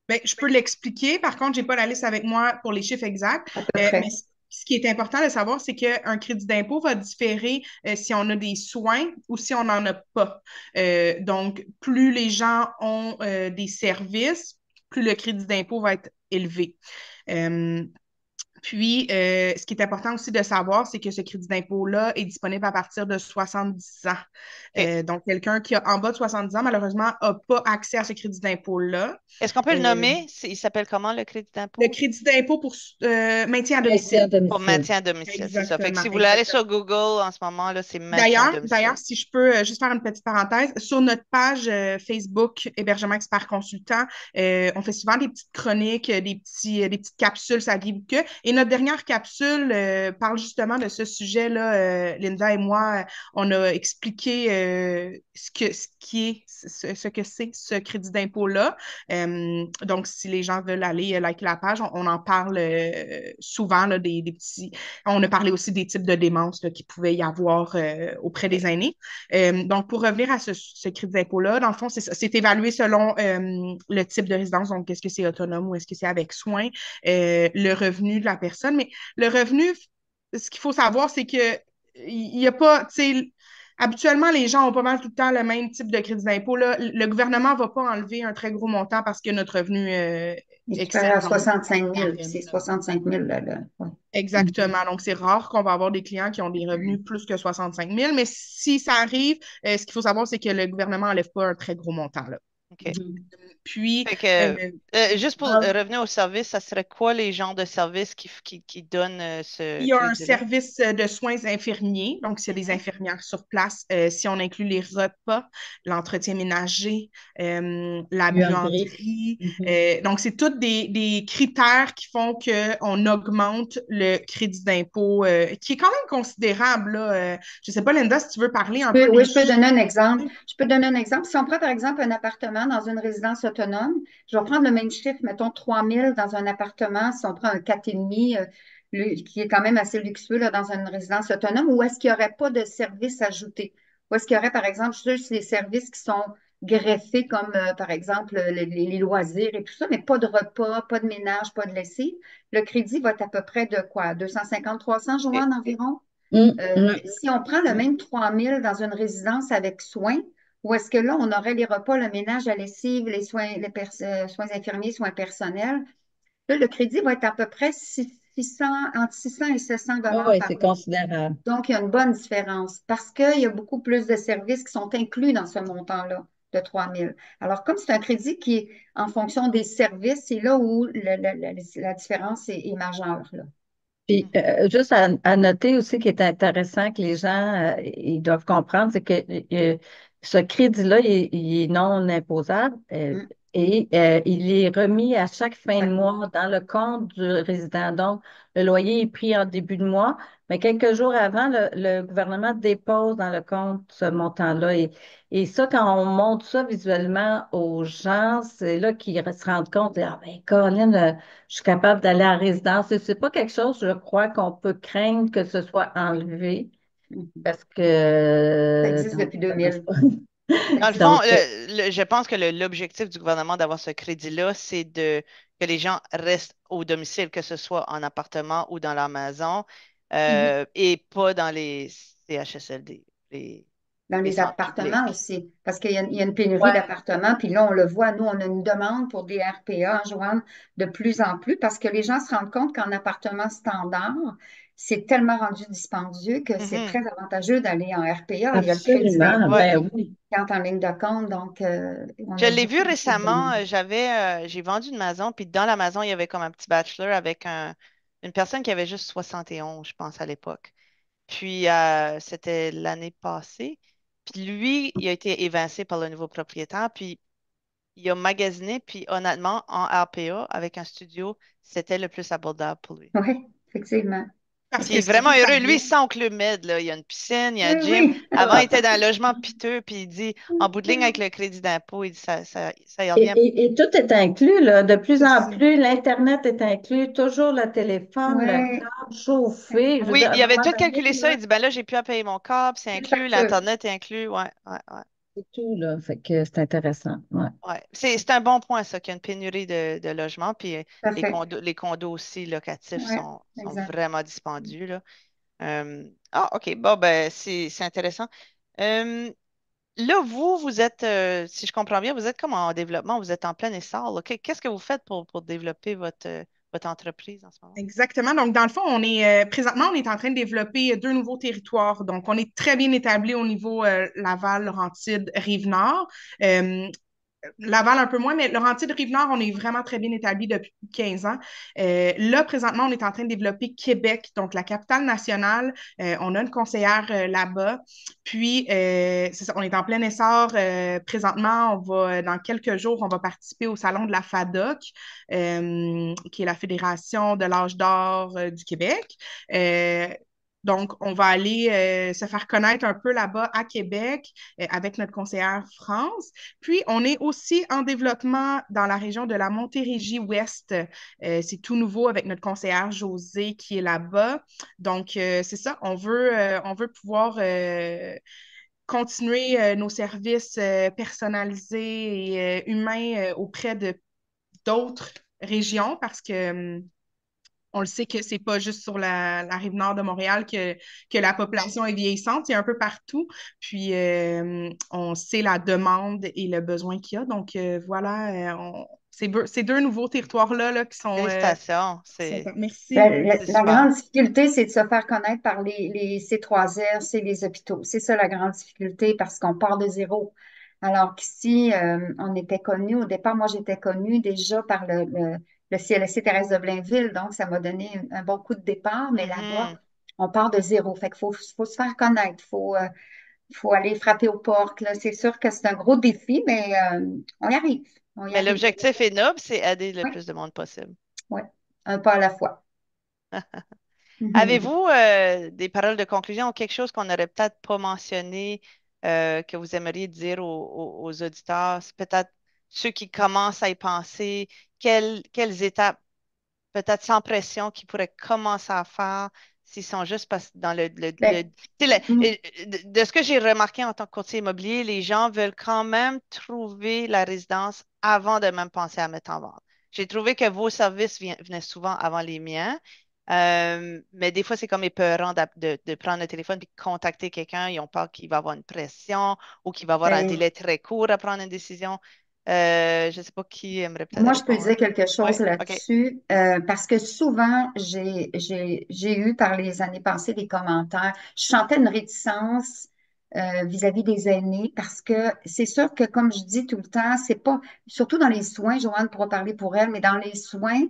Ben, je peux l'expliquer. Par contre, j'ai pas la liste avec moi pour les chiffres exacts. À peu Mais près. ce qui est important de savoir, c'est qu'un crédit d'impôt va différer si on a des soins ou si on n'en a pas. Donc, plus les gens ont des services, plus le crédit d'impôt va être élevé. Euh, Puis, ce qui est important aussi de savoir, c'est que ce crédit d'impôt-là est disponible à partir de 70 ans. OK. Donc, quelqu'un qui a en bas de 70 ans, malheureusement, n'a pas accès à ce crédit d'impôt-là. Est-ce qu'on peut le Euh, nommer? Il s'appelle comment le crédit le d'impôt? crédit d'impôt pour maintien à Maintien à domicile. Pour domicile. maintien à domicile, c'est ça. Fait que Exactement, si vous voulez aller exactement. sur Google en ce moment, là, c'est maintien à D'ailleurs, domicile. si je peux juste faire une petite parenthèse, sur notre page Facebook Hébergement Expert Consultant, on fait souvent des petites chroniques, des petites capsules, ça arrive que. Et notre dernière capsule parle justement de ce sujet-là. Linda et moi, on a expliqué ce que c'est ce crédit d'impôt-là. Donc, si les gens veulent aller liker la page, on en parle souvent là, des petits. On a parlé aussi des types de démences là, qu'il pouvait y avoir auprès OK. des aînés. Donc, pour revenir à ce crédit d'impôt-là, dans le fond, c'est évalué selon le type de résidence. Donc, est-ce que c'est autonome ou est-ce que c'est avec soin, le revenu de la personne. Mais le revenu, ce qu'il faut savoir, c'est que il n'y a pas, tu sais, habituellement, les gens ont pas mal tout le temps le même type de crédit d'impôt. Là. Le gouvernement ne va pas enlever un très gros montant parce que notre revenu Il est supérieur excède à genre 65 000. moyenne. C'est 65 000, là. Ouais. Exactement. Donc, c'est rare qu'on va avoir des clients qui ont des revenus plus que 65 000. Mais si ça arrive, ce qu'il faut savoir, c'est que le gouvernement n'enlève pas un très gros montant, là. OK. Mhm. Puis, Fait que, euh, juste pour Ah, revenir au service, ça serait quoi les genres de services qui donnent il ce y a un crédit-là? service de soins infirmiers, donc s'il y a des Mhm. infirmières sur place, si on inclut les repas, l'entretien ménager, la Buanderie. buanderie. Mhm. Donc, c'est tous des critères qui font qu'on augmente le crédit d'impôt, qui est quand même considérable. Là. Je ne sais pas, Linda, si tu veux parler un peu Oui, des je peux chiffres. donner un exemple. Je peux donner un exemple. Si on prend par exemple un appartement dans une résidence autonome, je vais prendre le même chiffre, mettons 3 000 dans un appartement, si on prend un 4,5, qui est quand même assez luxueux là, dans une résidence autonome, ou est-ce qu'il n'y aurait pas de services ajoutés? Ou est-ce qu'il y aurait, par exemple, juste des services qui sont greffés, comme par exemple les loisirs et tout ça, mais pas de repas, pas de ménage, pas de lessive? Le crédit va être à peu près de quoi? 250, 300, OK. Joanne, environ? Ouais. Si on prend le même 3 000 dans une résidence avec soins, où est-ce que là, on aurait les repas, le ménage, la lessive, les soins, soins infirmiers, soins personnels, là, le crédit va être à peu près 600, entre 600 et 700 Oh, dollars oui, par c'est mois. considérable. Donc, il y a une bonne différence parce qu'il y a beaucoup plus de services qui sont inclus dans ce montant-là de 3 000. Alors, comme c'est un crédit qui est en fonction des services, c'est là où la différence est majeure, là. Puis, juste à noter aussi qui est intéressant que les gens ils doivent comprendre, c'est que ce crédit-là, il est non imposable Mm. et il est remis à chaque fin de Chaque mois. mois dans le compte du résident. Donc, le loyer est pris en début de mois, mais quelques jours avant, le gouvernement dépose dans le compte ce montant-là. Et ça, quand on montre ça visuellement aux gens, c'est là qu'ils se rendent compte, ah ben, Colin, je suis capable d'aller en résidence. Et c'est pas quelque chose, je crois, qu'on peut craindre que ce soit enlevé Mhm. parce que Ça existe depuis ça bouge 2000. pas. Ça Dans le existe. fond, Donc, je pense que l'objectif du gouvernement d'avoir ce crédit-là, c'est que les gens restent au domicile, que ce soit en appartement ou dans leur maison, Mhm. et pas dans les CHSLD, Dans les les centres appartements publics. aussi, parce qu'il y a une pénurie ouais, d'appartements, puis là, on le voit, nous, on a une demande pour des RPA, Joanne, de plus en plus, parce que les gens se rendent compte qu'en appartement standard, c'est tellement rendu dispendieux que c'est Mhm. très avantageux d'aller en RPA. Il y a le crédit absolument. d'impôt Ouais. Ben qui oui. entre en ligne de compte, donc on Je a l'ai vu beaucoup, beaucoup de récemment, demandes. j'ai vendu une maison, puis dans la maison, il y avait comme un petit bachelor avec une personne qui avait juste 71, je pense, à l'époque. Puis, c'était l'année passée. Puis lui, il a été évincé par le nouveau propriétaire. Puis, il a magasiné. Puis, honnêtement, en RPA, avec un studio, c'était le plus abordable pour lui. Oui, effectivement. Parce Puis, il que est vraiment si ça heureux. Lui, il vient. sent au Club Med, là. Il y a une piscine, il y a Oui, un gym. oui. Avant, il était dans un logement piteux. Puis, il dit, en bout de ligne, avec le crédit d'impôt, il dit, ça y Et, revient. et tout est inclus, là. De plus C'est en ça. plus, l'Internet est inclus, toujours le téléphone, le Oui, câble chauffé. Je veux Oui, dire, à un il avait moment tout donné, calculé ça. là, Il dit, ben là, j'ai plus à payer mon câble, c'est une inclus. facture. L'Internet est inclus. Ouais, ouais, ouais. c'est tout, là. Fait que c'est intéressant. Ouais. Ouais. C'est un bon point, ça, qu'il y a une pénurie de logements. Puis Tout à fait. les condos aussi locatifs Oui, sont exact. vraiment dispendieux, là. OK. Bon, ben, c'est intéressant. Euh, Là, vous êtes, si je comprends bien, vous êtes comme en développement, vous êtes en plein essor, là. Qu'est-ce que vous faites pour développer votre entreprise en ce moment? Exactement. Donc, dans le fond, présentement, on est en train de développer deux nouveaux territoires. Donc, on est très bien établi au niveau Laval, Laurentide, Rive-Nord. Euh, Laval un peu moins, mais Laurentide-Rive-Nord, on est vraiment très bien établi depuis 15 ans. Là, présentement, on est en train de développer Québec, donc la capitale nationale. On a une conseillère là-bas. Puis, c'est ça, on est en plein essor. Présentement, dans quelques jours, on va participer au salon de la FADOC, qui est la Fédération de l'âge d'or du Québec. Euh, donc, on va aller se faire connaître un peu là-bas à Québec avec notre conseillère France. Puis, on est aussi en développement dans la région de la Montérégie-Ouest. C'est tout nouveau avec notre conseillère Josée qui est là-bas. Donc, c'est ça, on veut pouvoir continuer nos services personnalisés et humains auprès de d'autres régions parce que on le sait que c'est pas juste sur la rive nord de Montréal que la population est vieillissante, il y a un peu partout. Puis on sait la demande et le besoin qu'il y a. Donc voilà, ces deux nouveaux territoires-là là, Félicitations, qui sont. La, Merci. la- c'est la super. grande difficulté, c'est de se faire connaître par les C3R, c'est les hôpitaux. C'est ça la grande difficulté parce qu'on part de zéro. Alors qu'ici, on était connus, au départ, moi j'étais connue déjà par le CLSC Thérèse de Blainville, donc ça m'a donné un bon coup de départ, mais là-bas, Mhm. on part de zéro. Fait qu'il faut se faire connaître, faut aller frapper aux portes, là. C'est sûr que c'est un gros défi, mais on y arrive. On y Mais arrive. l'objectif est noble, c'est aider le Oui, plus de monde possible. oui. Un pas à la fois. Avez-vous des paroles de conclusion ou quelque chose qu'on n'aurait peut-être pas mentionné que vous aimeriez dire aux auditeurs? C'est peut-être ceux qui commencent à y penser, quelles étapes, peut-être sans pression, qu'ils pourraient commencer à faire s'ils sont juste dans Ben, tu sais, de ce que j'ai remarqué en tant que courtier immobilier, les gens veulent quand même trouver la résidence avant de même penser à mettre en vente. J'ai trouvé que vos services venaient souvent avant les miens. Mais des fois, c'est comme épeurant de prendre le téléphone et de contacter quelqu'un. Ils ont peur qu'il va avoir une pression ou qu'il va avoir un ben, délai très court à prendre une décision. Je ne sais pas qui aimerait peut-être moi, je peux répondre. dire quelque Oui, chose OK. là-dessus parce que souvent, j'ai eu par les années passées des commentaires. Je sentais une réticence vis-à-vis des aînés parce que c'est sûr que, comme je dis tout le temps, c'est pas, surtout dans les soins, Joanne pourra parler pour elle, mais dans les soins,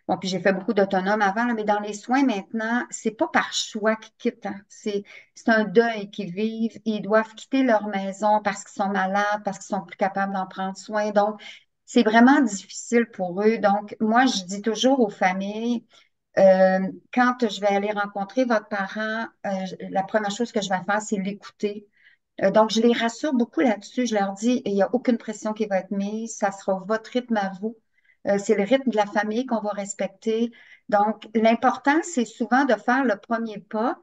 Bon, puis j'ai fait beaucoup d'autonomes avant, là, mais dans les soins maintenant, c'est pas par choix qu'ils quittent, hein. C'est un deuil qu'ils vivent. Ils doivent quitter leur maison parce qu'ils sont malades, parce qu'ils sont plus capables d'en prendre soin. Donc, c'est vraiment difficile pour eux. Donc, moi, je dis toujours aux familles, euh, quand je vais aller rencontrer votre parent, la première chose que je vais faire, c'est l'écouter. Donc, je les rassure beaucoup là-dessus. Je leur dis, il n'y a aucune pression qui va être mise. Ça sera votre rythme à vous. C'est le rythme de la famille qu'on va respecter. Donc, l'important, c'est souvent de faire le premier pas.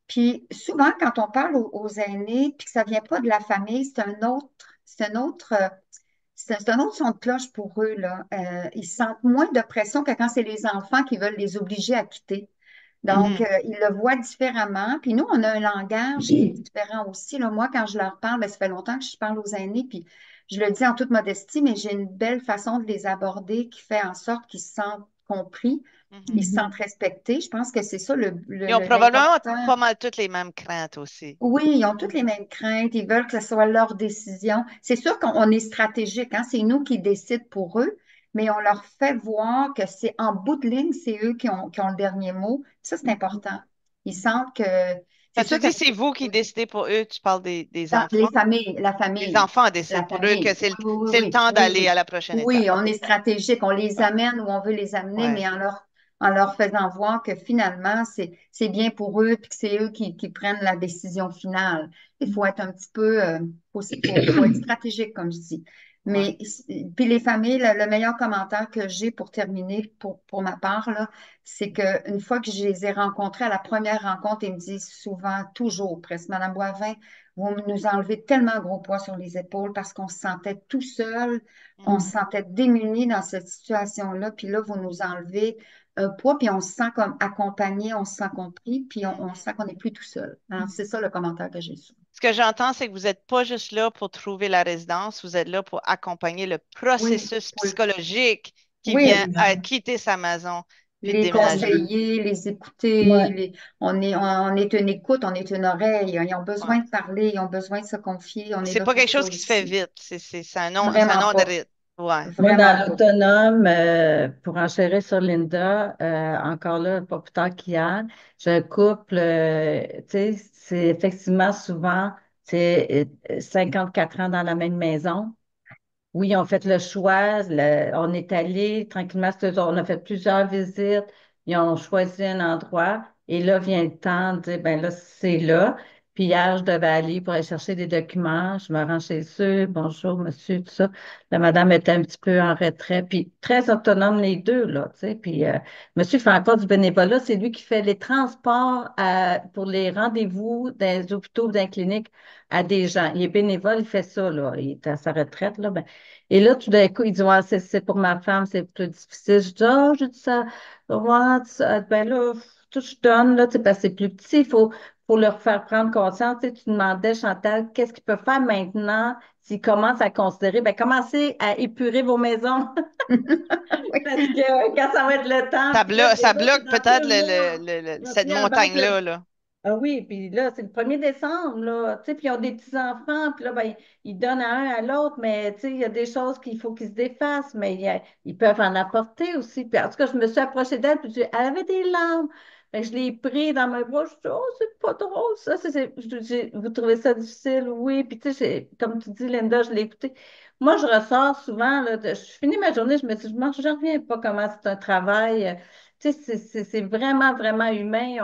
Puis, souvent, quand on parle aux aînés, puis que ça vient pas de la famille, c'est un autre son de cloche pour eux, là. Ils sentent moins de pression que quand c'est les enfants qui veulent les obliger à quitter. Donc, Mhm. ils le voient différemment. Puis nous, on a un langage qui est différent aussi, là. Moi, quand je leur parle, ben, ça fait longtemps que je parle aux aînés, puis je le dis en toute modestie, mais j'ai une belle façon de les aborder qui fait en sorte qu'ils se sentent compris, Mhm. ils se sentent respectés. Je pense que c'est ça Ils ont probablement l'important. pas mal toutes les mêmes craintes aussi. Oui, ils ont toutes les mêmes craintes, ils veulent que ce soit leur décision. C'est sûr qu'on est stratégique, hein, c'est nous qui décident pour eux, mais on leur fait voir que c'est en bout de ligne, c'est eux qui ont le dernier mot. Ça, c'est important. Ils sentent que c'est Quand tu sûr que dis c'est vous qui décidez pour eux, tu parles des les enfants. familles, Les la famille, enfants décident la pour eux que famille. Oui, c'est le oui, temps oui, oui, d'aller à oui. la prochaine étape. Oui, on OK. est stratégique, on les Ouais. amène où on veut les amener, Ouais. mais en leur faisant voir que finalement, c'est bien pour eux, puis que c'est eux qui prennent la décision finale. Il faut être un petit peu, faut être stratégique, comme je dis. Ouais. Mais, puis les familles, le meilleur commentaire que j'ai pour terminer, pour ma part, là, c'est qu'une fois que je les ai rencontrés à la première rencontre, ils me disent souvent, toujours presque, Madame Boivin, vous nous enlevez tellement un gros poids sur les épaules parce qu'on se sentait tout seul, on se Mhm. sentait démunis dans cette situation-là, puis là, vous nous enlevez un poids, puis on se sent comme accompagné, on se sent compris, puis on Mhm. sent qu'on n'est plus tout seul. Alors, c'est ça le commentaire que j'ai su. Ce que j'entends, c'est que vous n'êtes pas juste là pour trouver la résidence, vous êtes là pour accompagner le Oui, processus oui, psychologique qui oui, vient à exact. quitter sa maison puis de Les déménager. conseiller, les écouter, Ouais. on est une écoute, on est une oreille. Ils ont Ouais. besoin de parler, ils ont besoin de se confier, on est C'est là pas pour quelque ça chose qui se fait aussi. vite. C'est un Vraiment nom de pas. rythme. Ouais. Moi, dans Vraiment pas. l'autonome, pour enchérir sur Linda, encore là, pas plus tard qu'hier, j'ai un couple, tu sais, c'est effectivement souvent, c'est 54 ans dans la même maison. Oui, on fait le choix. On est allé tranquillement, on a fait plusieurs visites. Ils ont choisi un endroit. Et là vient le temps de dire, ben là, c'est là. Puis hier, je devais aller pour aller chercher des documents. Je me rends chez eux. Bonjour, monsieur, tout ça. La madame était un petit peu en retrait. Puis très autonome, les deux, là, tu sais. Puis monsieur fait encore du bénévolat. C'est lui qui fait les transports pour les rendez-vous dans les hôpitaux, dans les cliniques à des gens. Il est bénévole, il fait ça, là. Il est à sa retraite, là. Ben, et là, tout d'un coup, il dit, ouais, c'est pour ma femme, c'est plus difficile. Je dis, oh, je dis ça, ouais, ben là, tout je donne, là, tu sais, parce que c'est plus petit, faut leur faire prendre conscience. Tu sais, tu demandais, Chantal, qu'est-ce qu'ils peuvent faire maintenant s'ils commencent à considérer, ben, commencez à épurer vos maisons. Oui. Parce que quand ça va être le temps, puis là, Ça déjà, c'est bloque dans peut-être 2 mois. Je me cette souviens avant que montagne-là, là. ah oui, puis là, c'est le 1er décembre, là, tu sais, puis ils ont des petits-enfants, puis là, ben, ils donnent à un à l'autre, mais tu sais, il y a des choses qu'il faut qu'ils se défassent, mais ils peuvent en apporter aussi. Puis en tout cas, je me suis approchée d'elle, puis elle avait des larmes. Fait que je l'ai pris dans mes bras, je dis, oh, c'est pas drôle, ça. Vous trouvez ça difficile? Oui. Puis tu sais, comme tu dis, Linda, je l'ai écouté. Moi, je ressors souvent, là, je finis ma journée, je me dis, je reviens pas comment c'est un travail. Tu sais, c'est vraiment, vraiment humain.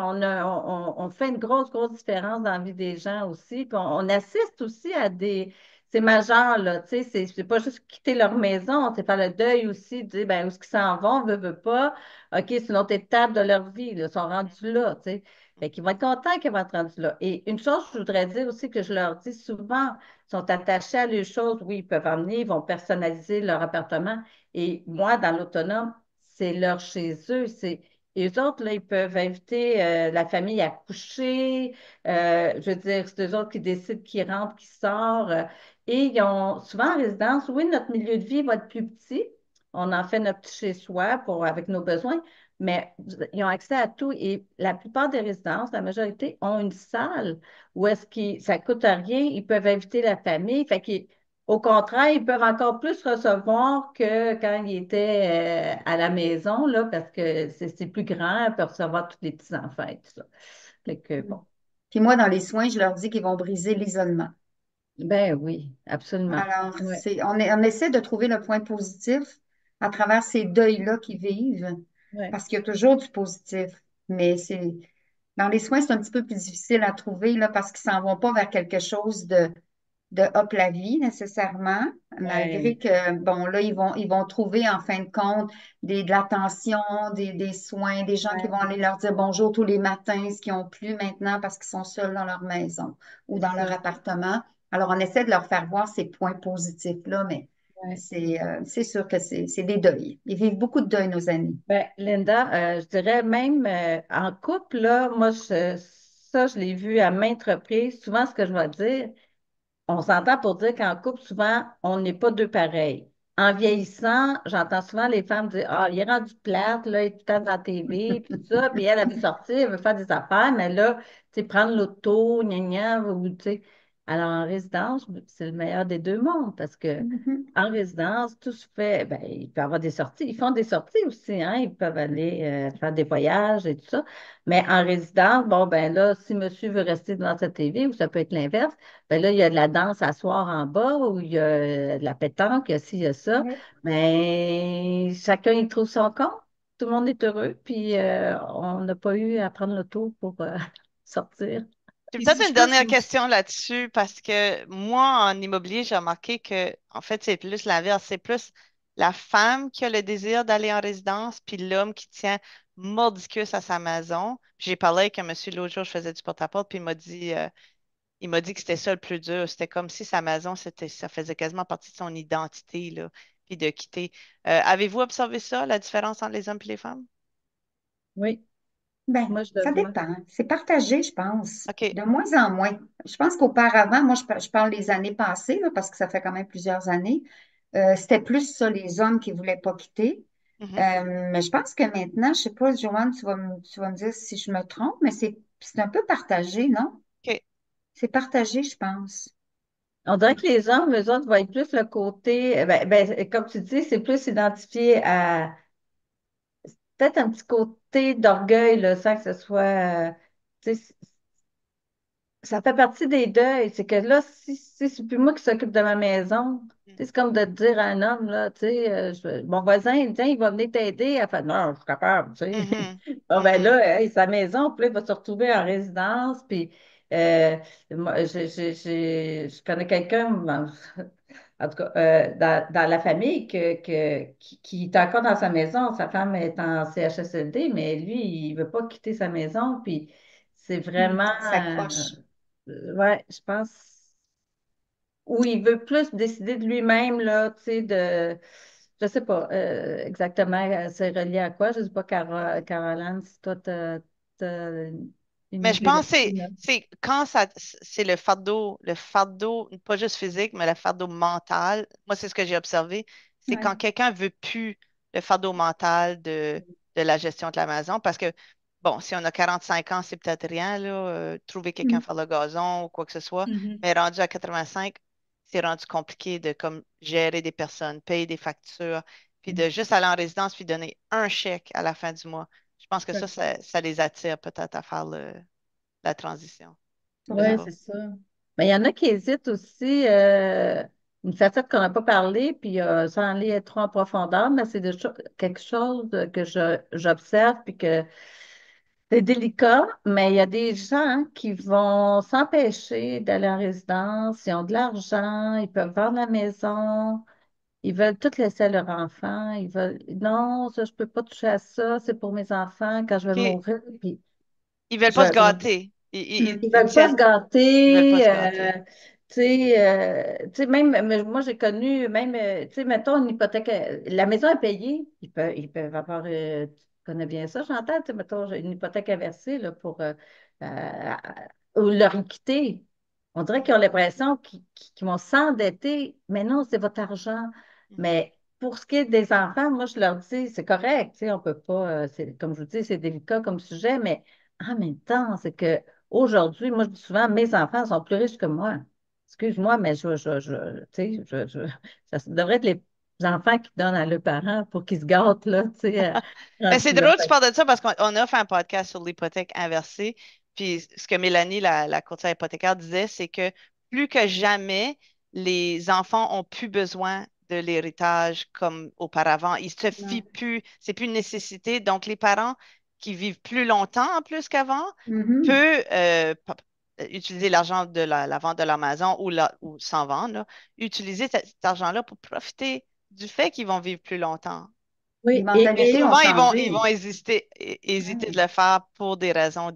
On fait une grosse, grosse différence dans la vie des gens aussi. Puis on assiste aussi à des. C'est majeur, là. Tu sais, c'est pas juste quitter leur maison, c'est faire le deuil aussi, de dire, ben, où est-ce qu'ils s'en vont, veut pas. OK, c'est une autre étape de leur vie, là. Ils sont rendus là, tu sais. Fait qu'ils vont être contents qu'ils vont être rendus là. Et une chose, je voudrais dire aussi que je leur dis souvent, ils sont attachés à les choses. Oui, ils peuvent emmener, ils vont personnaliser leur appartement. Et moi, dans l'autonome, c'est leur chez eux. Et eux autres, là, ils peuvent inviter la famille à coucher. Je veux dire, c'est eux autres qui décident qui rentre, qui sort. Et ils ont souvent en résidence, oui, notre milieu de vie va être plus petit. On en fait notre petit chez-soi avec nos besoins, mais ils ont accès à tout. Et la plupart des résidences, la majorité, ont une salle où est-ce que ça ne coûte rien. Ils peuvent inviter la famille. Fait qu'ils Au contraire, ils peuvent encore plus recevoir que quand ils étaient à la maison, là, parce que c'est plus grand, ils peuvent recevoir tous les petits-enfants et tout ça. Fait que, Mm. bon, Puis moi, dans les soins, je leur dis qu'ils vont briser l'isolement. ben oui, absolument. Alors, Ouais, on essaie de trouver le point positif à travers ces deuils-là qu'ils vivent, ouais, parce qu'il y a toujours du positif. Mais dans les soins, c'est un petit peu plus difficile à trouver, là, parce qu'ils s'en vont pas vers quelque chose de hop la vie nécessairement, malgré ouais, que, bon, là, ils vont trouver en fin de compte de l'attention, des soins, des gens qui vont ouais, aller leur dire bonjour tous les matins, ce qu'ils n'ont plus maintenant parce qu'ils sont seuls dans leur maison ou c'est dans ça. leur appartement. Alors, on essaie de leur faire voir ces points positifs-là, mais Ouais. c'est sûr que c'est des deuils. Ils vivent beaucoup de deuils, nos amis. Ben, Linda, je dirais même en couple, là, moi, ça, je l'ai vu à maintes reprises. Souvent, ce que je vais dire, on s'entend pour dire qu'en couple, souvent, on n'est pas deux pareils. En vieillissant, j'entends souvent les femmes dire: Ah, il est rendu plate, là, il est tout le temps dans la TV, puis tout ça, puis elle veut sortir, elle veut faire des affaires, mais là, tu sais, prendre l'auto, gna gna, ou tu sais. Alors, en résidence, c'est le meilleur des deux mondes, parce que Mhm. en résidence, tout se fait, ben, il peut y avoir des sorties. Ils font des sorties aussi, hein, ils peuvent aller faire des voyages et tout ça. Mais en résidence, bon, ben là, si monsieur veut rester devant sa TV, ou ça peut être l'inverse, ben là, il y a de la danse à soir en bas, ou il y a de la pétanque, il y a ci, il y a ça. Ouais. Mais chacun y trouve son compte. Tout le monde est heureux, puis on n'a pas eu à prendre l'auto pour sortir. J'ai Puis peut-être je une pense dernière aussi. question là-dessus parce que moi, en immobilier, j'ai remarqué que, en fait, c'est plus l'inverse. C'est plus la femme qui a le désir d'aller en résidence, puis l'homme qui tient mordicus à sa maison. Puis j'ai parlé avec un monsieur l'autre jour, je faisais du porte-à-porte, puis il m'a dit que c'était ça le plus dur. C'était comme si sa maison, ça faisait quasiment partie de son identité, là, puis de quitter. Avez-vous observé ça, la différence entre les hommes et les femmes? Oui, Ben, moi, je le ça vois. dépend. C'est partagé, je pense. OK. De moins en moins. Je pense qu'auparavant, moi, je parle des années passées, là, parce que ça fait quand même plusieurs années, c'était plus ça, les hommes qui voulaient pas quitter. Mhm. Mais je pense que maintenant, je sais pas, Joanne, tu vas me dire si je me trompe, mais c'est un peu partagé, non? OK. C'est partagé, je pense. On dirait que les hommes, eux autres, voient plus le côté, comme tu dis, c'est plus identifié à peut-être un petit côté d'orgueil, là, sans que ce soit, tu sais, ça fait partie des deuils. C'est que là, si c'est plus moi qui s'occupe de ma maison, tu sais, c'est comme de dire à un homme, là, tu sais, mon voisin, tiens, il va venir t'aider. Elle fait: Non, je suis capable, tu sais. Mhm. Bon, ben Mhm. là, hey, sa maison, puis là, il va se retrouver en résidence, puis euh, moi, je connais quelqu'un, bon, en tout cas, dans la famille qui est encore dans sa maison. Sa femme est en CHSLD, mais lui, il ne veut pas quitter sa maison, puis c'est vraiment, Il s'accroche. ouais, je pense, où il veut plus décider de lui-même, là, tu sais, je sais pas exactement c'est relié à quoi. Je sais pas, Caroline, si toi, t'as une Mais je idée pense que là-dessus, là. c'est quand c'est le fardeau, pas juste physique, mais le fardeau mental. Moi, c'est ce que j'ai observé. C'est Ouais. quand quelqu'un veut plus le fardeau mental de la gestion de la maison. Parce que, bon, si on a 45 ans, c'est peut-être rien, là, trouver quelqu'un à Mhm. faire le gazon ou quoi que ce soit. Mhm. Mais rendu à 85, c'est rendu compliqué de comme gérer des personnes, payer des factures, puis de juste aller en résidence puis donner un chèque à la fin du mois. Je pense que ça les attire peut-être à faire la transition. Je sais Oui, Ouais. pas. c'est ça. Mais il y en a qui hésitent aussi. Une facette qu'on n'a pas parlé, puis sans aller trop en profondeur, mais c'est quelque chose que j'observe, puis que c'est délicat, mais il y a des gens qui vont s'empêcher d'aller en résidence. Ils ont de l'argent, ils peuvent vendre la maison, ils veulent tout laisser à leur enfant. Ils veulent: Non, ça, je peux pas toucher à ça, c'est pour mes enfants quand je vais OK. mourir. Puis Ils veulent pas se je gâter. Mhm. ils Ils veulent pas se tiennent. Ils veulent pas gâter. se gâter. Tu sais, même, mais moi, j'ai connu, même, tu sais, mettons une hypothèque, la maison est payée, ils peuvent avoir, tu connais bien ça, j'entends, tu sais, mettons, j'ai une hypothèque inversée, là, euh, ou leur équité. On dirait qu'ils ont l'impression qu'ils vont s'endetter, mais non, c'est votre argent. Mhm. Mais pour ce qui est des enfants, moi, je leur dis: C'est correct, tu sais, on peut pas, comme je vous dis, c'est délicat comme sujet, mais en même temps, c'est que aujourd'hui, moi, je dis souvent: Mes enfants sont plus riches que moi. Ils excuse-moi, mais tu sais, ça devrait être les enfants qui donnent à leurs parents pour qu'ils se gâtent, là, tu sais, Mais c'est rendus là. drôle que tu parles de ça parce qu'on a fait un podcast sur l'hypothèque inversée. Puis ce que Mélanie, la courtière hypothécaire, disait, c'est que plus que jamais, les enfants ont plus besoin de l'héritage comme auparavant. Ils se fient Ouais. plus, c'est plus une nécessité. Donc, les parents qui vivent plus longtemps en plus qu'avant Mhm. peuvent utiliser l'argent de la vente de leur maison ou sans vendre, là, utiliser cet argent-là pour profiter du fait qu'ils vont vivre plus longtemps. Les Oui, Mais mentalités ont souvent, ils changé. vont hésiter de Ouais. le faire pour des raisons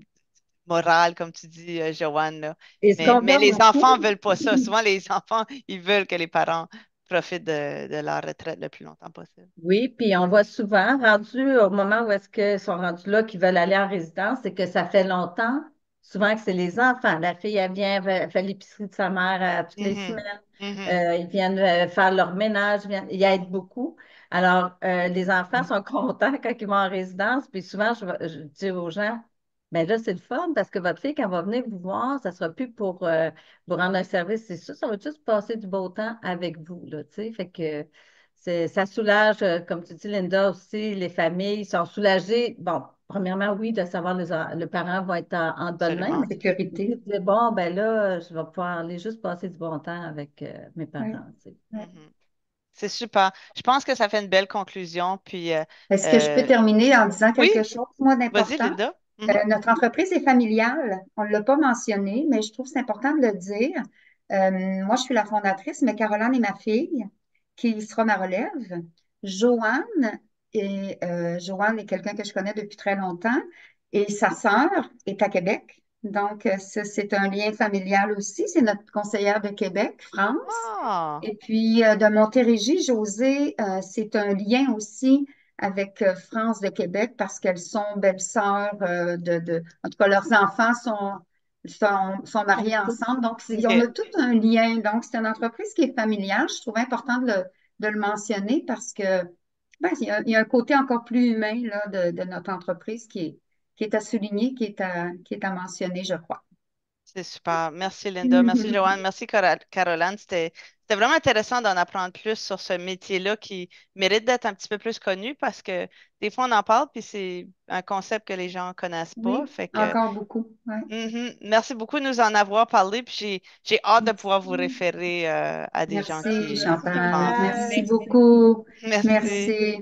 morales, comme tu dis, Joanne, là. et ce qu'on Mais voit les enfants beaucoup, veulent pas ça. Souvent, les enfants, ils veulent que les parents profitent de leur retraite le plus longtemps possible. oui, puis on voit souvent, rendus au moment où est-ce qu'ils sont rendus là, qu'ils veulent aller en résidence, c'est que ça fait longtemps, souvent que c'est les enfants. La fille, elle vient, elle fait l'épicerie de sa mère toutes les Mhm. semaines. Mhm. Ils viennent faire leur ménage, ils aident beaucoup. Alors, les enfants sont contents quand ils vont en résidence, puis souvent, je dis aux gens, ben là, c'est le fun parce que votre fille, quand elle va venir vous voir, ça sera plus pour vous rendre un service, c'est ça va juste passer du beau temps avec vous, là, tu sais. Fait que ça soulage, comme tu dis, Linda, aussi, les familles sont soulagées. Bon, premièrement, oui, de savoir les parents vont être en bonne main, En Absolument. mais sécurité. de dire, bon, ben là, je vais pouvoir aller juste passer du bon temps avec mes Ouais, parents, tu sais. ouais. Mhm. C'est super. Je pense que ça fait une belle conclusion. Puis, Est-ce que je peux euh, terminer en disant quelque oui, chose, moi, vas-y, d'important? Linda. Mhm. Notre entreprise est familiale. On ne l'a pas mentionné, mais je trouve que c'est important de le dire. Moi, je suis la fondatrice, mais Caroline est ma fille, qui sera ma relève. Joanne Joanne est quelqu'un que je connais depuis très longtemps et sa sœur est à Québec. Donc, ça, c'est un lien familial aussi. C'est notre conseillère de Québec, France. Ah, Et puis, de Montérégie, José, c'est un lien aussi avec France de Québec parce qu'elles sont belles-sœurs En tout cas, leurs enfants sont mariés ensemble. Donc, on a OK. tout un lien. Donc, c'est une entreprise qui est familiale. Je trouve important de le mentionner parce que ben, il y a un côté encore plus humain là, de notre entreprise qui est à souligner, qui est à mentionner, je crois. C'est super. Merci Linda. Merci Joanne. Merci Caroline. C'était vraiment intéressant d'en apprendre plus sur ce métier-là qui mérite d'être un petit peu plus connu parce que des fois on en parle puis c'est un concept que les gens connaissent pas. Oui, Fait que encore beaucoup. Ouais. merci beaucoup de nous en avoir parlé. Puis j'ai hâte de pouvoir vous Merci. référer à des gens Merci, qui Merci Chantal. pensent. Chantal. Merci Merci. beaucoup. Merci. Merci.